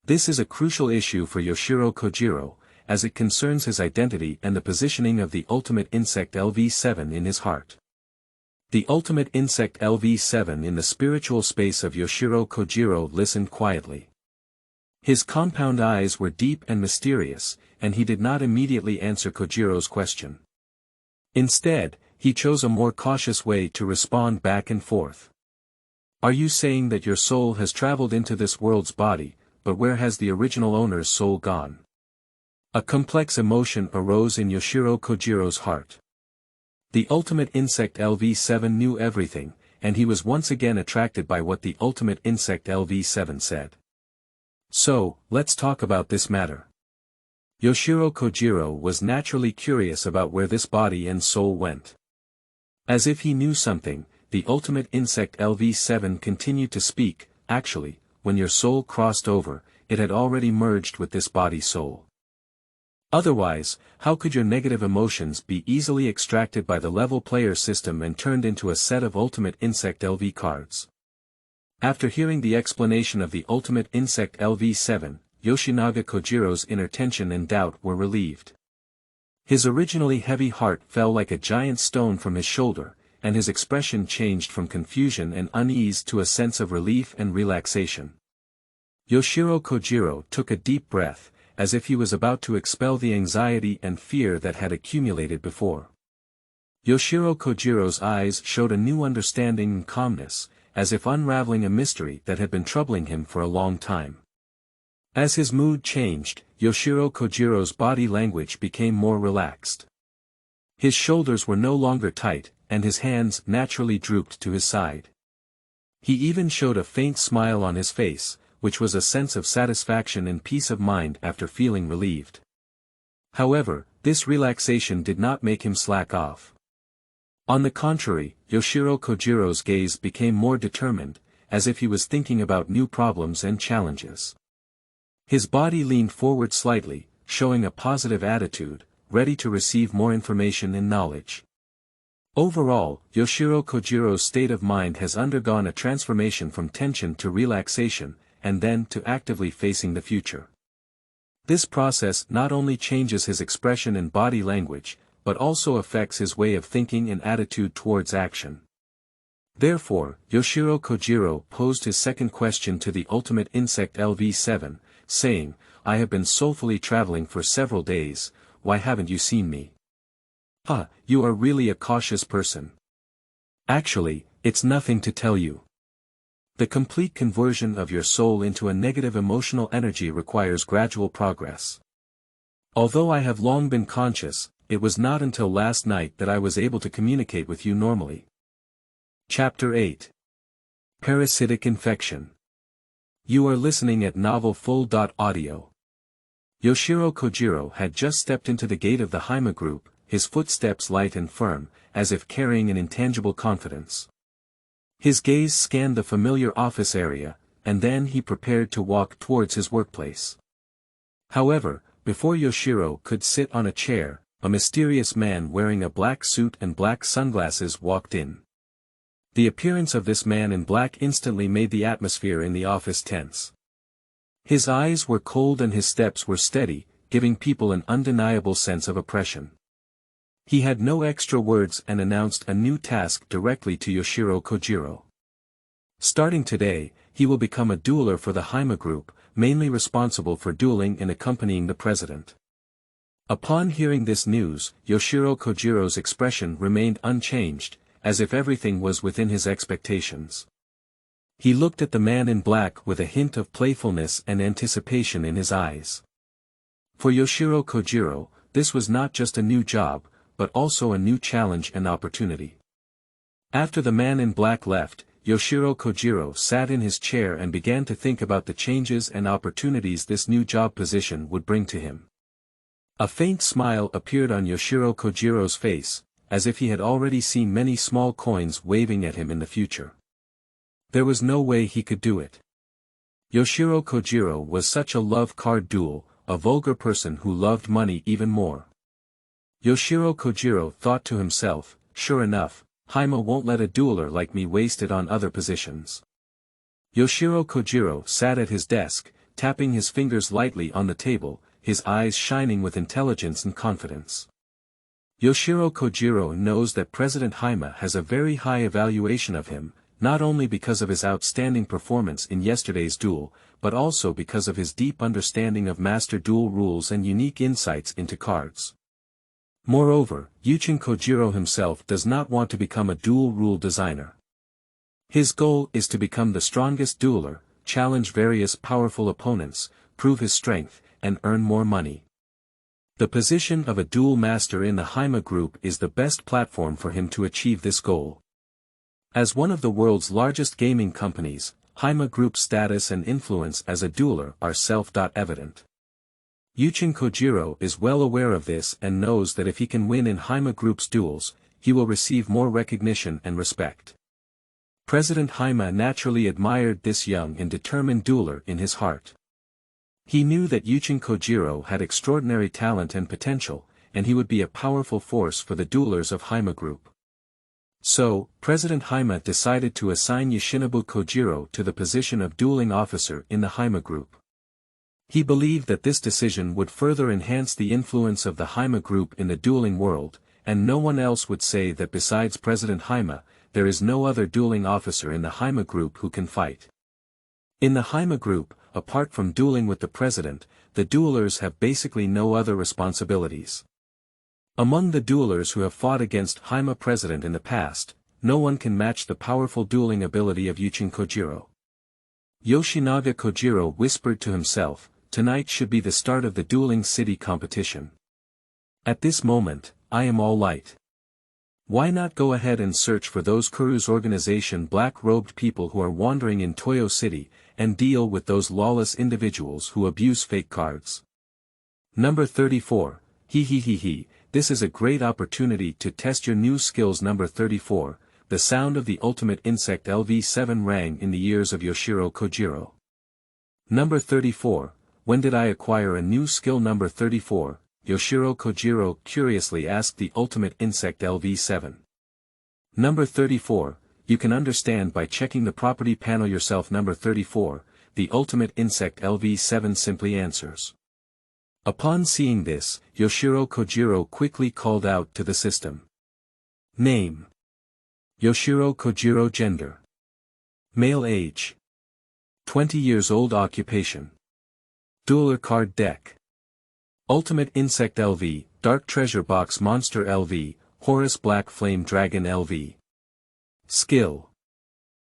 This is a crucial issue for Yoshiro Kojiro, as it concerns his identity and the positioning of the ultimate insect LV7 in his heart. The ultimate insect LV7 in the spiritual space of Yoshiro Kojiro listened quietly. His compound eyes were deep and mysterious, and he did not immediately answer Kojiro's question. Instead, he chose a more cautious way to respond back and forth. "Are you saying that your soul has traveled into this world's body, but where has the original owner's soul gone?" A complex emotion arose in Yoshiro Kojiro's heart. The ultimate insect LV7 knew everything, and he was once again attracted by what the ultimate insect LV7 said. "So, let's talk about this matter." Yoshiro Kojiro was naturally curious about where this body and soul went. As if he knew something, the ultimate insect LV7 continued to speak. "Actually, when your soul crossed over, it had already merged with this body-soul. Otherwise, how could your negative emotions be easily extracted by the level player system and turned into a set of ultimate insect LV cards?" After hearing the explanation of the ultimate insect LV7, Yoshinaga Kojiro's inner tension and doubt were relieved. His originally heavy heart fell like a giant stone from his shoulder, and his expression changed from confusion and unease to a sense of relief and relaxation. Yoshiro Kojiro took a deep breath, as if he was about to expel the anxiety and fear that had accumulated before. Yoshiro Kojiro's eyes showed a new understanding and calmness, as if unraveling a mystery that had been troubling him for a long time. As his mood changed, Yoshiro Kojiro's body language became more relaxed. His shoulders were no longer tight, and his hands naturally drooped to his side. He even showed a faint smile on his face, which was a sense of satisfaction and peace of mind after feeling relieved. However, this relaxation did not make him slack off. On the contrary, Yoshiro Kojiro's gaze became more determined, as if he was thinking about new problems and challenges. His body leaned forward slightly, showing a positive attitude, ready to receive more information and knowledge. Overall, Yoshiro Kojiro's state of mind has undergone a transformation from tension to relaxation, and then to actively facing the future. This process not only changes his expression and body language, but also affects his way of thinking and attitude towards action. Therefore, Yoshiro Kojiro posed his second question to the ultimate insect LV7, saying, "I have been soulfully traveling for several days, why haven't you seen me?" You are really a cautious person." "Actually, it's nothing to tell you. The complete conversion of your soul into a negative emotional energy requires gradual progress. Although I have long been conscious, it was not until last night that I was able to communicate with you normally." Chapter 8. Parasitic Infection. You are listening at novelfull.audio. Yoshiro Kojiro had just stepped into the gate of the Haima group, his footsteps light and firm, as if carrying an intangible confidence. His gaze scanned the familiar office area, and then he prepared to walk towards his workplace. However, before Yoshiro could sit on a chair, a mysterious man wearing a black suit and black sunglasses walked in. The appearance of this man in black instantly made the atmosphere in the office tense. His eyes were cold and his steps were steady, giving people an undeniable sense of oppression. He had no extra words and announced a new task directly to Yoshiro Kojiro. Starting today, he will become a dueler for the Haima group, mainly responsible for dueling and accompanying the president. Upon hearing this news, Yoshiro Kojiro's expression remained unchanged, as if everything was within his expectations. He looked at the man in black with a hint of playfulness and anticipation in his eyes. For Yoshiro Kojiro, this was not just a new job, but also a new challenge and opportunity. After the man in black left, Yoshiro Kojiro sat in his chair and began to think about the changes and opportunities this new job position would bring to him. A faint smile appeared on Yoshiro Kojiro's face, as if he had already seen many small coins waving at him in the future. There was no way he could do it. Yoshiro Kojiro was such a love card duel, a vulgar person who loved money even more. Yoshiro Kojiro thought to himself, sure enough, Haima won't let a dueler like me waste it on other positions. Yoshiro Kojiro sat at his desk, tapping his fingers lightly on the table, his eyes shining with intelligence and confidence. Yoshiro Kojiro knows that President Haima has a very high evaluation of him, not only because of his outstanding performance in yesterday's duel, but also because of his deep understanding of master duel rules and unique insights into cards. Moreover, Yuchin Kojiro himself does not want to become a duel rule designer. His goal is to become the strongest dueler, challenge various powerful opponents, prove his strength, and earn more money. The position of a duel master in the Haima group is the best platform for him to achieve this goal. As one of the world's largest gaming companies, Haima Group's status and influence as a dueler are self-evident. Yuchin Kojiro is well aware of this and knows that if he can win in Haima Group's duels, he will receive more recognition and respect. President Haima naturally admired this young and determined dueler in his heart. He knew that Yuchin Kojiro had extraordinary talent and potential, and he would be a powerful force for the duelers of Haima Group. So, President Haima decided to assign Yoshinobu Kojiro to the position of dueling officer in the Haima Group. He believed that this decision would further enhance the influence of the Haima Group in the dueling world, and no one else would say that besides President Haima, there is no other dueling officer in the Haima Group who can fight. In the Haima Group, apart from dueling with the president, the duelers have basically no other responsibilities. Among the duelers who have fought against Haima president in the past, no one can match the powerful dueling ability of Yuchin Kojiro. Yoshinaga Kojiro whispered to himself, tonight should be the start of the dueling city competition. At this moment, I am all light. Why not go ahead and search for those Kuru's organization black-robed people who are wandering in Toyo City, and deal with those lawless individuals who abuse fake cards. Number 34, this is a great opportunity to test your new skills. Number 34, the sound of the ultimate insect LV7 rang in the ears of Yoshiro Kojiro. Number 34, when did I acquire a new skill? Number 34, Yoshiro Kojiro curiously asked the ultimate insect LV7. Number 34, you can understand by checking the property panel yourself. Number 34, the ultimate insect LV7 simply answers. Upon seeing this, Yoshiro Kojiro quickly called out to the system. Name: Yoshiro Kojiro. Gender: male. Age: 20 years old. Occupation: dueler. Card deck: Ultimate Insect LV, Dark Treasure Box Monster LV, Horus Black Flame Dragon LV. Skill: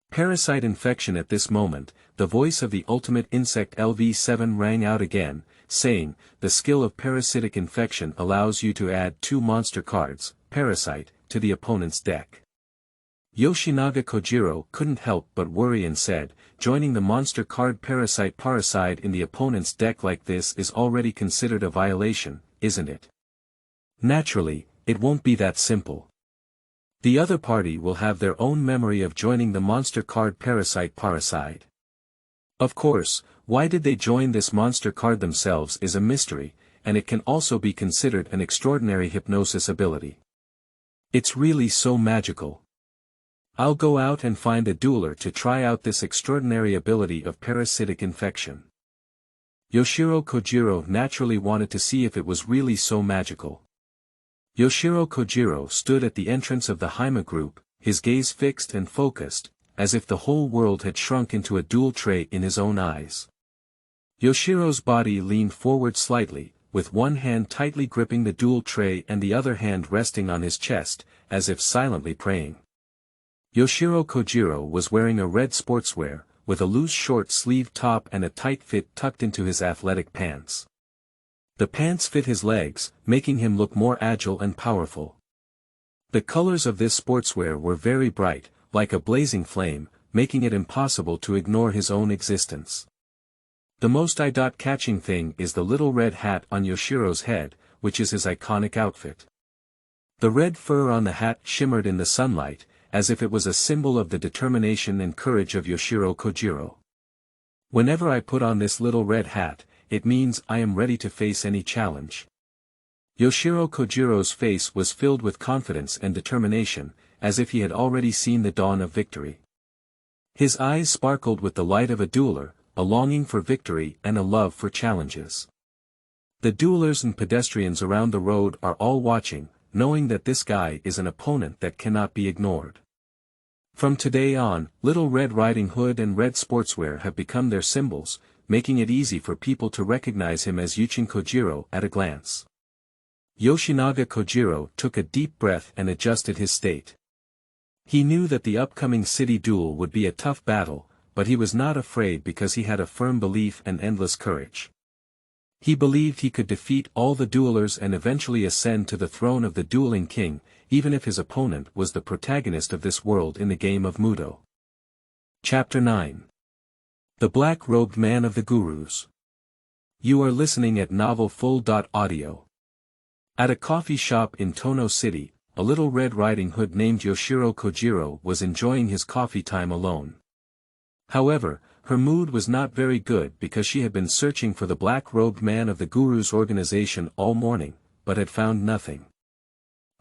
Parasite Infection. At this moment, the voice of the Ultimate Insect LV7 rang out again, saying, the skill of Parasitic Infection allows you to add 2 monster cards, Parasite, to the opponent's deck. Yoshinaga Kojiro couldn't help but worry and said, joining the monster card Parasite in the opponent's deck like this is already considered a violation, isn't it? Naturally, it won't be that simple. The other party will have their own memory of joining the monster card Parasite. Of course, why did they join this monster card themselves is a mystery, and it can also be considered an extraordinary hypnosis ability. It's really so magical. I'll go out and find a dueler to try out this extraordinary ability of Parasitic Infection. Yoshiro Kojiro naturally wanted to see if it was really so magical. Yoshiro Kojiro stood at the entrance of the Haima group, his gaze fixed and focused, as if the whole world had shrunk into a duel tray in his own eyes. Yoshiro's body leaned forward slightly, with one hand tightly gripping the duel tray and the other hand resting on his chest, as if silently praying. Yoshiro Kojiro was wearing a red sportswear, with a loose short-sleeved top and a tight fit tucked into his athletic pants. The pants fit his legs, making him look more agile and powerful. The colors of this sportswear were very bright, like a blazing flame, making it impossible to ignore his own existence. The most eye-catching thing is the little red hat on Yoshiro's head, which is his iconic outfit. The red fur on the hat shimmered in the sunlight, as if it was a symbol of the determination and courage of Yoshiro Kojiro. Whenever I put on this little red hat, it means I am ready to face any challenge. Yoshiro Kojiro's face was filled with confidence and determination, as if he had already seen the dawn of victory. His eyes sparkled with the light of a dueler, a longing for victory and a love for challenges. The duelers and pedestrians around the road are all watching, knowing that this guy is an opponent that cannot be ignored. From today on, Little Red Riding Hood and red sportswear have become their symbols, making it easy for people to recognize him as Yoshiro Kojiro at a glance. Yoshinaga Kojiro took a deep breath and adjusted his state. He knew that the upcoming city duel would be a tough battle, but he was not afraid because he had a firm belief and endless courage. He believed he could defeat all the duelers and eventually ascend to the throne of the dueling king, even if his opponent was the protagonist of this world in the game of Muto. Chapter 9. The Black-Robed Man of the Gurus. You are listening at novelfull.audio. At a coffee shop in Tono City, a Little Red Riding Hood named Yoshiro Kojiro was enjoying his coffee time alone. However, her mood was not very good because she had been searching for the black-robed man of the Guru's organization all morning, but had found nothing.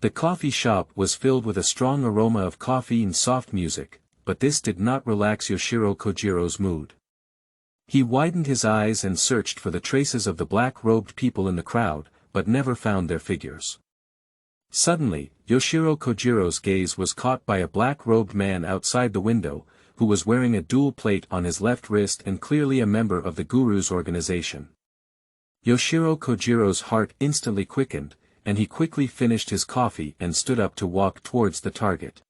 The coffee shop was filled with a strong aroma of coffee and soft music, but this did not relax Yoshiro Kojiro's mood. He widened his eyes and searched for the traces of the black-robed people in the crowd, but never found their figures. Suddenly, Yoshiro Kojiro's gaze was caught by a black-robed man outside the window, who was wearing a dual plate on his left wrist and clearly a member of the Guru's organization. Yoshiro Kojiro's heart instantly quickened, and he quickly finished his coffee and stood up to walk towards the target.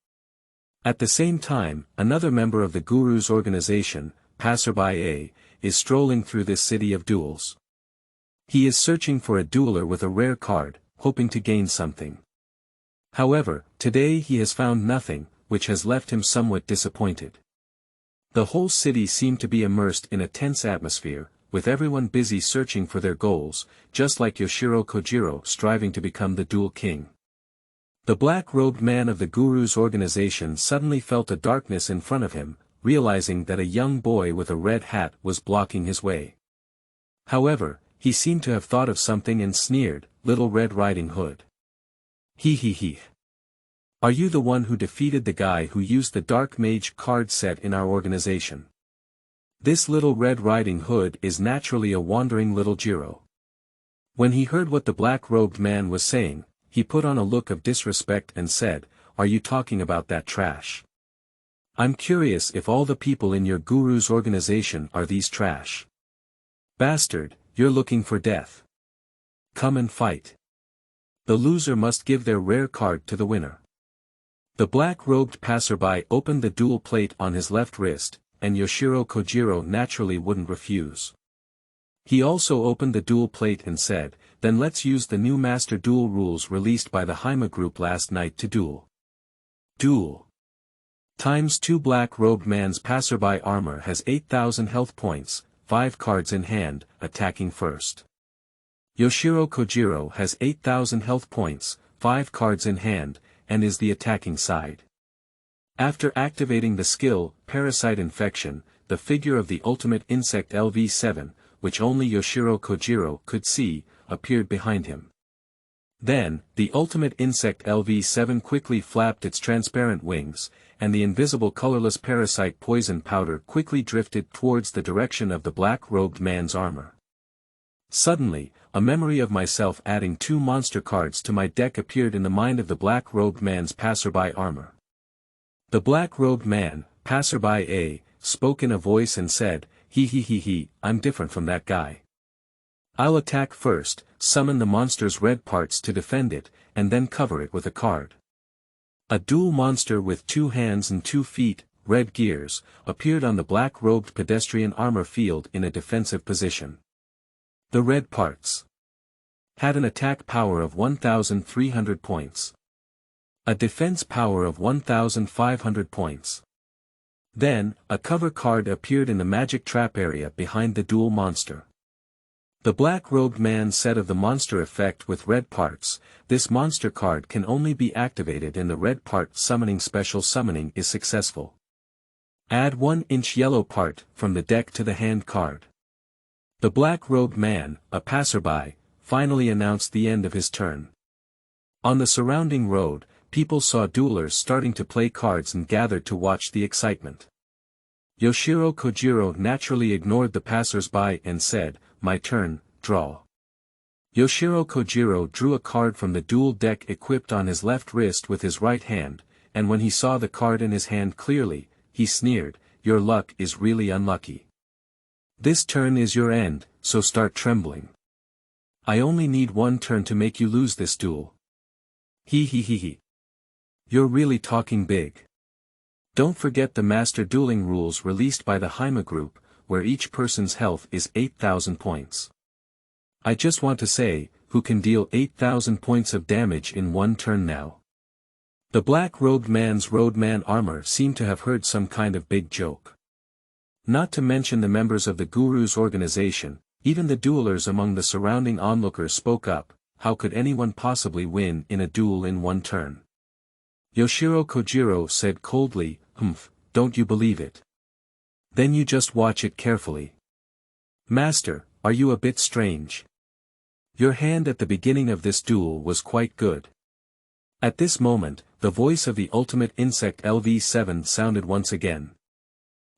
At the same time, another member of the Guru's organization, Passerby A, is strolling through this city of duels. He is searching for a dueler with a rare card, hoping to gain something. However, today he has found nothing, which has left him somewhat disappointed. The whole city seemed to be immersed in a tense atmosphere, with everyone busy searching for their goals, just like Yoshiro Kojiro striving to become the duel king. The black-robed man of the Guru's organization suddenly felt a darkness in front of him, realizing that a young boy with a red hat was blocking his way. However, he seemed to have thought of something and sneered, "Little Red Riding Hood. He. Are you the one who defeated the guy who used the Dark Mage card set in our organization?" This Little Red Riding Hood is naturally a wandering little Jiro. When he heard what the black-robed man was saying, he put on a look of disrespect and said, "Are you talking about that trash? I'm curious if all the people in your Guru's organization are these trash. Bastard, you're looking for death. Come and fight. The loser must give their rare card to the winner." The black-robed passerby opened the dual plate on his left wrist, and Yoshiro Kojiro naturally wouldn't refuse. He also opened the dual plate and said, "Then let's use the new Master Duel rules released by the Haima group last night to duel. Duel. Times 2 black-robed man's passerby armor has 8,000 health points, 5 cards in hand, attacking first. Yoshiro Kojiro has 8,000 health points, 5 cards in hand, and is the attacking side. After activating the skill, Parasite Infection, the figure of the ultimate insect LV7, which only Yoshiro Kojiro could see, appeared behind him. Then, the ultimate insect LV7 quickly flapped its transparent wings, and the invisible colorless parasite poison powder quickly drifted towards the direction of the black-robed man's armor. Suddenly, a memory of myself adding 2 monster cards to my deck appeared in the mind of the black-robed man's passerby armor. The black-robed man, passerby A, spoke in a voice and said, he, I'm different from that guy. I'll attack first, summon the monster's red parts to defend it, and then cover it with a card. A dual monster with 2 hands and 2 feet, red gears, appeared on the black-robed pedestrian armor field in a defensive position. The red parts had an attack power of 1,300 points. A defense power of 1,500 points. Then, a cover card appeared in the magic trap area behind the dual monster. The black-robed man said of the monster effect with red parts, this monster card can only be activated in the red part summoning special summoning is successful. Add 1-inch yellow part from the deck to the hand card. The black-robed man, a passerby, finally announced the end of his turn. On the surrounding road, people saw duelers starting to play cards and gathered to watch the excitement. Yoshiro Kojiro naturally ignored the passers-by and said, my turn, draw. Yoshiro Kojiro drew a card from the duel deck equipped on his left wrist with his right hand, and when he saw the card in his hand clearly, he sneered, your luck is really unlucky. This turn is your end, so start trembling. I only need 1 turn to make you lose this duel. He. You're really talking big. Don't forget the master dueling rules released by the Haima group, where each person's health is 8,000 points. I just want to say, who can deal 8,000 points of damage in 1 turn now? The black-robed man's roadman armor seemed to have heard some kind of big joke. Not to mention the members of the Guru's organization, even the duelers among the surrounding onlookers spoke up, how could anyone possibly win in a duel in 1 turn? Yoshiro Kojiro said coldly, don't you believe it? Then you just watch it carefully. Master, are you a bit strange? Your hand at the beginning of this duel was quite good. At this moment, the voice of the ultimate insect LV7 sounded once again.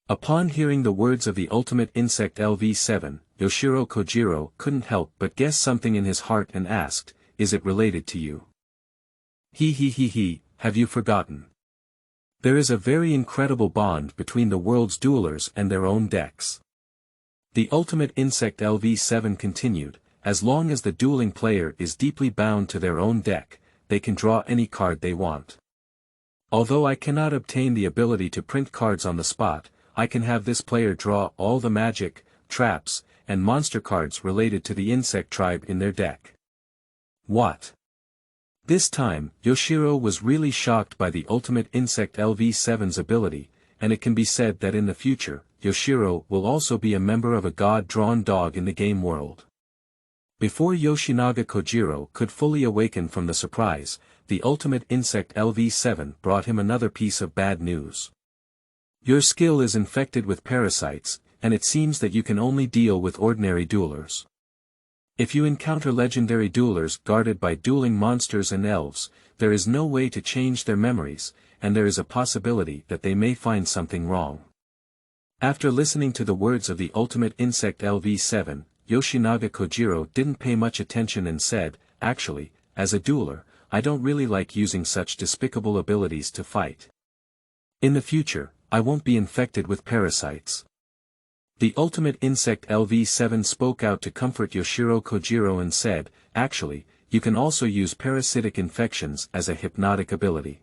Upon hearing the words of the ultimate insect LV7, Yoshiro Kojiro couldn't help but guess something in his heart and asked, is it related to you? He, have you forgotten? There is a very incredible bond between the world's duelers and their own decks. The ultimate insect LV7 continued, as long as the dueling player is deeply bound to their own deck, they can draw any card they want. Although I cannot obtain the ability to print cards on the spot, I can have this player draw all the magic, traps, and monster cards related to the insect tribe in their deck. What? This time, Yoshiro was really shocked by the ultimate insect LV7's ability, and it can be said that in the future, Yoshiro will also be a member of a god-drawn dog in the game world. Before Yoshinaga Kojiro could fully awaken from the surprise, the ultimate insect LV7 brought him another piece of bad news. Your skill is infected with parasites, and it seems that you can only deal with ordinary duelers. If you encounter legendary duelers guarded by dueling monsters and elves, there is no way to change their memories, and there is a possibility that they may find something wrong. After listening to the words of the ultimate insect LV7, Yoshinaga Kojiro didn't pay much attention and said, actually, as a dueler, I don't really like using such despicable abilities to fight. In the future, I won't be infected with parasites. The ultimate insect LV7 spoke out to comfort Yoshiro Kojiro and said, actually, you can also use parasitic infections as a hypnotic ability.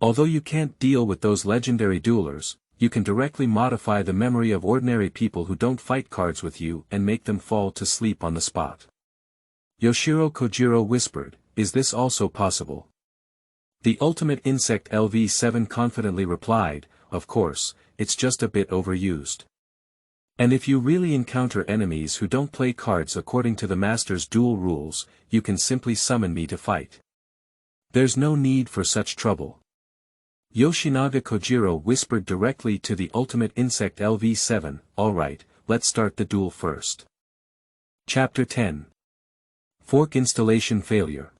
Although you can't deal with those legendary duelers, you can directly modify the memory of ordinary people who don't fight cards with you and make them fall to sleep on the spot. Yoshiro Kojiro whispered, is this also possible? The ultimate insect LV7 confidently replied, of course, it's just a bit overused. And if you really encounter enemies who don't play cards according to the master's duel rules, you can simply summon me to fight. There's no need for such trouble. Yoshinaga Kojiro whispered directly to the ultimate insect LV7, alright, let's start the duel first. Chapter 10. Fork Installation Failure.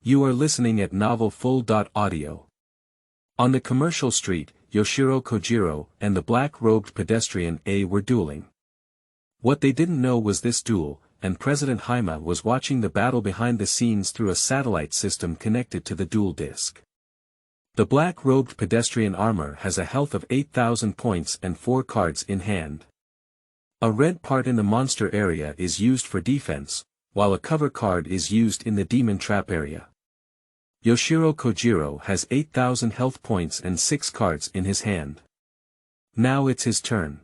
You are listening at novelfull.audio. On the commercial street, Yoshiro Kojiro and the black-robed pedestrian A were dueling. What they didn't know was this duel, and President Haima was watching the battle behind the scenes through a satellite system connected to the duel disk. The black-robed pedestrian armor has a health of 8,000 points and 4 cards in hand. A red part in the monster area is used for defense, while a cover card is used in the demon trap area. Yoshiro Kojiro has 8,000 health points and 6 cards in his hand. Now it's his turn.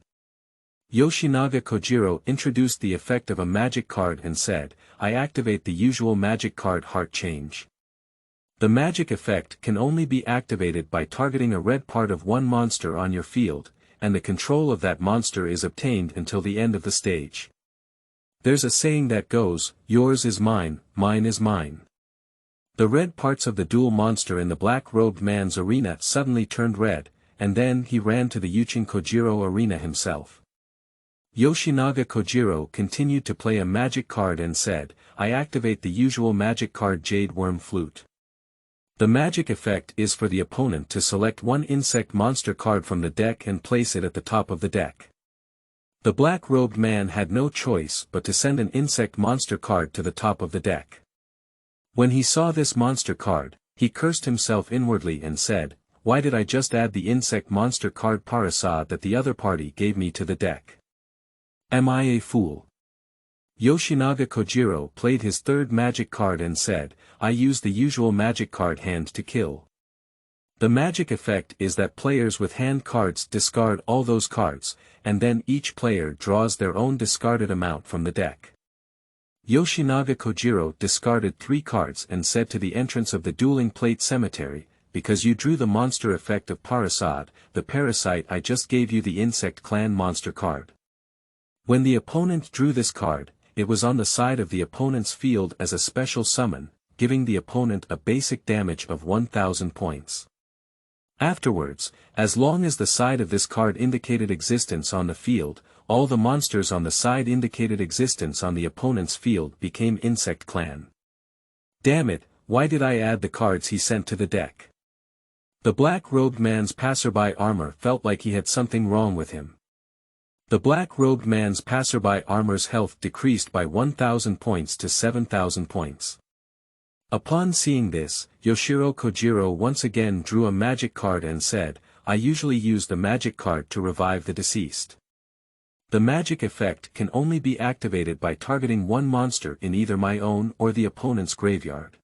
Yoshinaga Kojiro introduced the effect of a magic card and said, I activate the usual magic card heart change. The magic effect can only be activated by targeting a red part of one monster on your field, and the control of that monster is obtained until the end of the stage. There's a saying that goes, yours is mine is mine. The red parts of the duel monster in the black-robed man's arena suddenly turned red, and then he ran to the Yuchin Kojiro arena himself. Yoshinaga Kojiro continued to play a magic card and said, I activate the usual magic card Jade Worm Flute. The magic effect is for the opponent to select one insect monster card from the deck and place it at the top of the deck. The black-robed man had no choice but to send an insect monster card to the top of the deck. When he saw this monster card, he cursed himself inwardly and said, why did I just add the insect monster card Parasitic that the other party gave me to the deck? Am I a fool? Yoshinaga Kojiro played his third magic card and said, I use the usual magic card hand to kill. The magic effect is that players with hand cards discard all those cards, and then each player draws their own discarded amount from the deck. Yoshinaga Kojiro discarded 3 cards and said to the entrance of the dueling plate cemetery, because you drew the monster effect of Parasitic, the parasite I just gave you the insect clan monster card. When the opponent drew this card, it was on the side of the opponent's field as a special summon, giving the opponent a basic damage of 1,000 points. Afterwards, as long as the side of this card indicated existence on the field, all the monsters on the side indicated existence on the opponent's field became Insect Clan. Damn it, why did I add the cards he sent to the deck? The black-robed man's passerby armor felt like he had something wrong with him. The black-robed man's passerby armor's health decreased by 1,000 points to 7,000 points. Upon seeing this, Yoshiro Kojiro once again drew a magic card and said, I usually use the magic card to revive the deceased. The magic effect can only be activated by targeting one monster in either my own or the opponent's graveyard.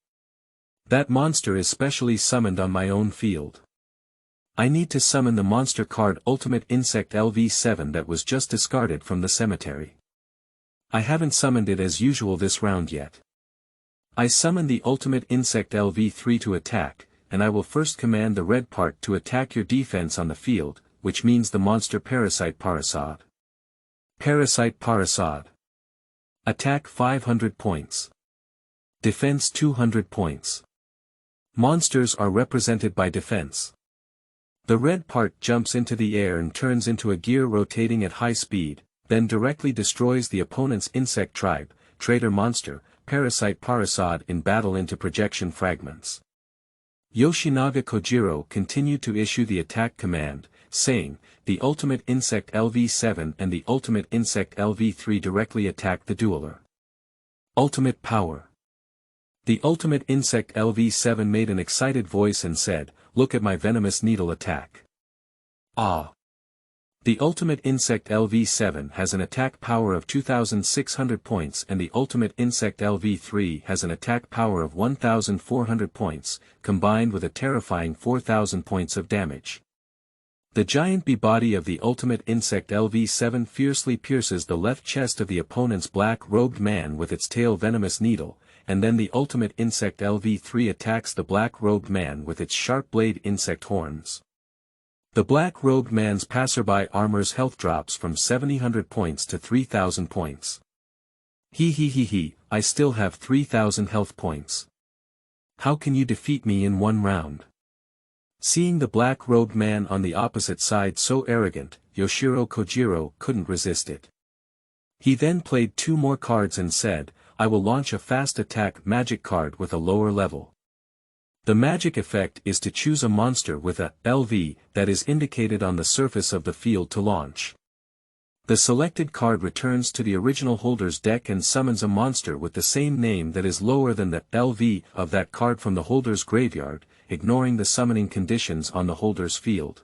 That monster is specially summoned on my own field. I need to summon the monster card Ultimate Insect LV7 that was just discarded from the cemetery. I haven't summoned it as usual this round yet. I summon the Ultimate Insect LV3 to attack, and I will first command the red part to attack your defense on the field, which means the monster Parasite Parasitic. Parasite Parasitic. Attack 500 points. Defense 200 points. Monsters are represented by defense. The red part jumps into the air and turns into a gear rotating at high speed, then directly destroys the opponent's insect tribe, traitor monster, Parasite Parasitic in battle into projection fragments. Yoshinaga Kojiro continued to issue the attack command, saying, the Ultimate Insect LV7 and the Ultimate Insect LV3 directly attack the dueler. Ultimate Power. The Ultimate Insect LV7 made an excited voice and said, look at my venomous needle attack. Ah! The Ultimate Insect LV7 has an attack power of 2,600 points and the Ultimate Insect LV3 has an attack power of 1,400 points, combined with a terrifying 4,000 points of damage. The giant bee body of the Ultimate Insect LV7 fiercely pierces the left chest of the opponent's black-robed man with its tail venomous needle, and then the Ultimate Insect LV3 attacks the black-robed man with its sharp-blade insect horns. The black-robed man's passerby armor's health drops from 700 points to 3,000 points. I still have 3,000 health points. How can you defeat me in one round? Seeing the black-robed man on the opposite side so arrogant, Yoshiro Kojiro couldn't resist it. He then played 2 more cards and said, I will launch a fast attack magic card with a lower level. The magic effect is to choose a monster with a LV that is indicated on the surface of the field to launch. The selected card returns to the original holder's deck and summons a monster with the same name that is lower than the LV of that card from the holder's graveyard, ignoring the summoning conditions on the holder's field.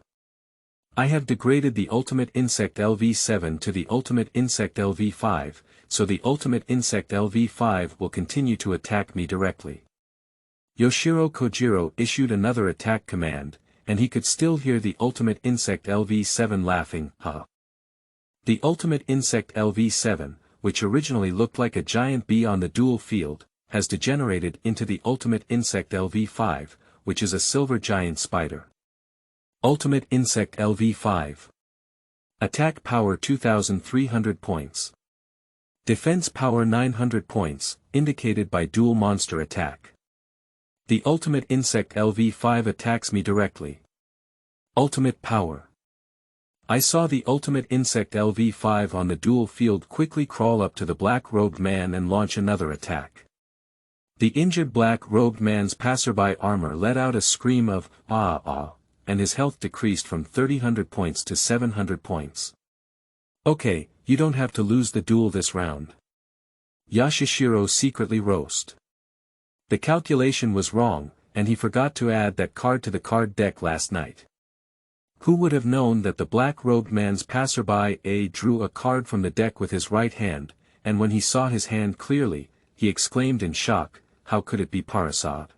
I have degraded the Ultimate Insect LV7 to the Ultimate Insect LV5, so the Ultimate Insect LV5 will continue to attack me directly. Yoshiro Kojiro issued another attack command, and he could still hear the Ultimate Insect LV7 laughing, huh. The Ultimate Insect LV7, which originally looked like a giant bee on the duel field, has degenerated into the Ultimate Insect LV5, which is a silver giant spider. Ultimate Insect LV5. Attack power 2300 points. Defense power 900 points, indicated by dual monster attack. The Ultimate Insect LV5 attacks me directly. Ultimate power. I saw the Ultimate Insect LV5 on the duel field quickly crawl up to the black-robed man and launch another attack. The injured black-robed man's passerby armor let out a scream of, "Ah ah," and his health decreased from 300 points to 700 points. Okay, you don't have to lose the duel this round. Yoshiro secretly roast. The calculation was wrong, and he forgot to add that card to the card deck last night. Who would have known that the black-robed man's passerby drew a card from the deck with his right hand, and when he saw his hand clearly, he exclaimed in shock, how could it be Parasite?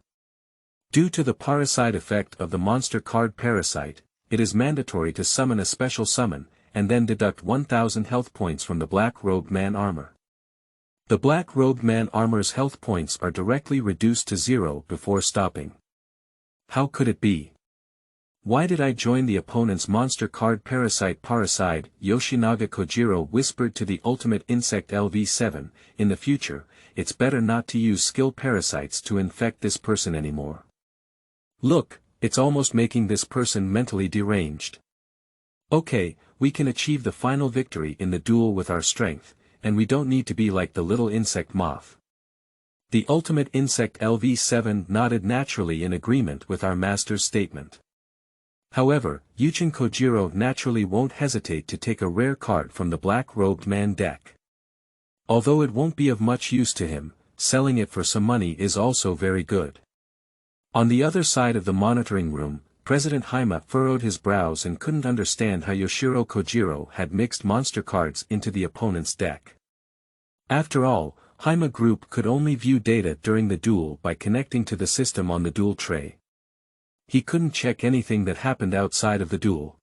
Due to the Parasite effect of the monster card Parasite, it is mandatory to summon a special summon, and then deduct 1000 health points from the black-robed man armor. The black-robed man armor's health points are directly reduced to 0 before stopping. How could it be? Why did I join the opponent's monster card Parasite? Yoshinaga Kojiro whispered to the Ultimate Insect LV7, in the future, it's better not to use skill parasites to infect this person anymore. Look, it's almost making this person mentally deranged. Okay, we can achieve the final victory in the duel with our strength, and we don't need to be like the little insect moth. The Ultimate Insect LV7 nodded naturally in agreement with our master's statement. However, Yuchin Kojiro naturally won't hesitate to take a rare card from the black-robed man deck. Although it won't be of much use to him, selling it for some money is also very good. On the other side of the monitoring room, President Haima furrowed his brows and couldn't understand how Yoshiro Kojiro had mixed monster cards into the opponent's deck. After all, Haima Group could only view data during the duel by connecting to the system on the duel tray. He couldn't check anything that happened outside of the duel.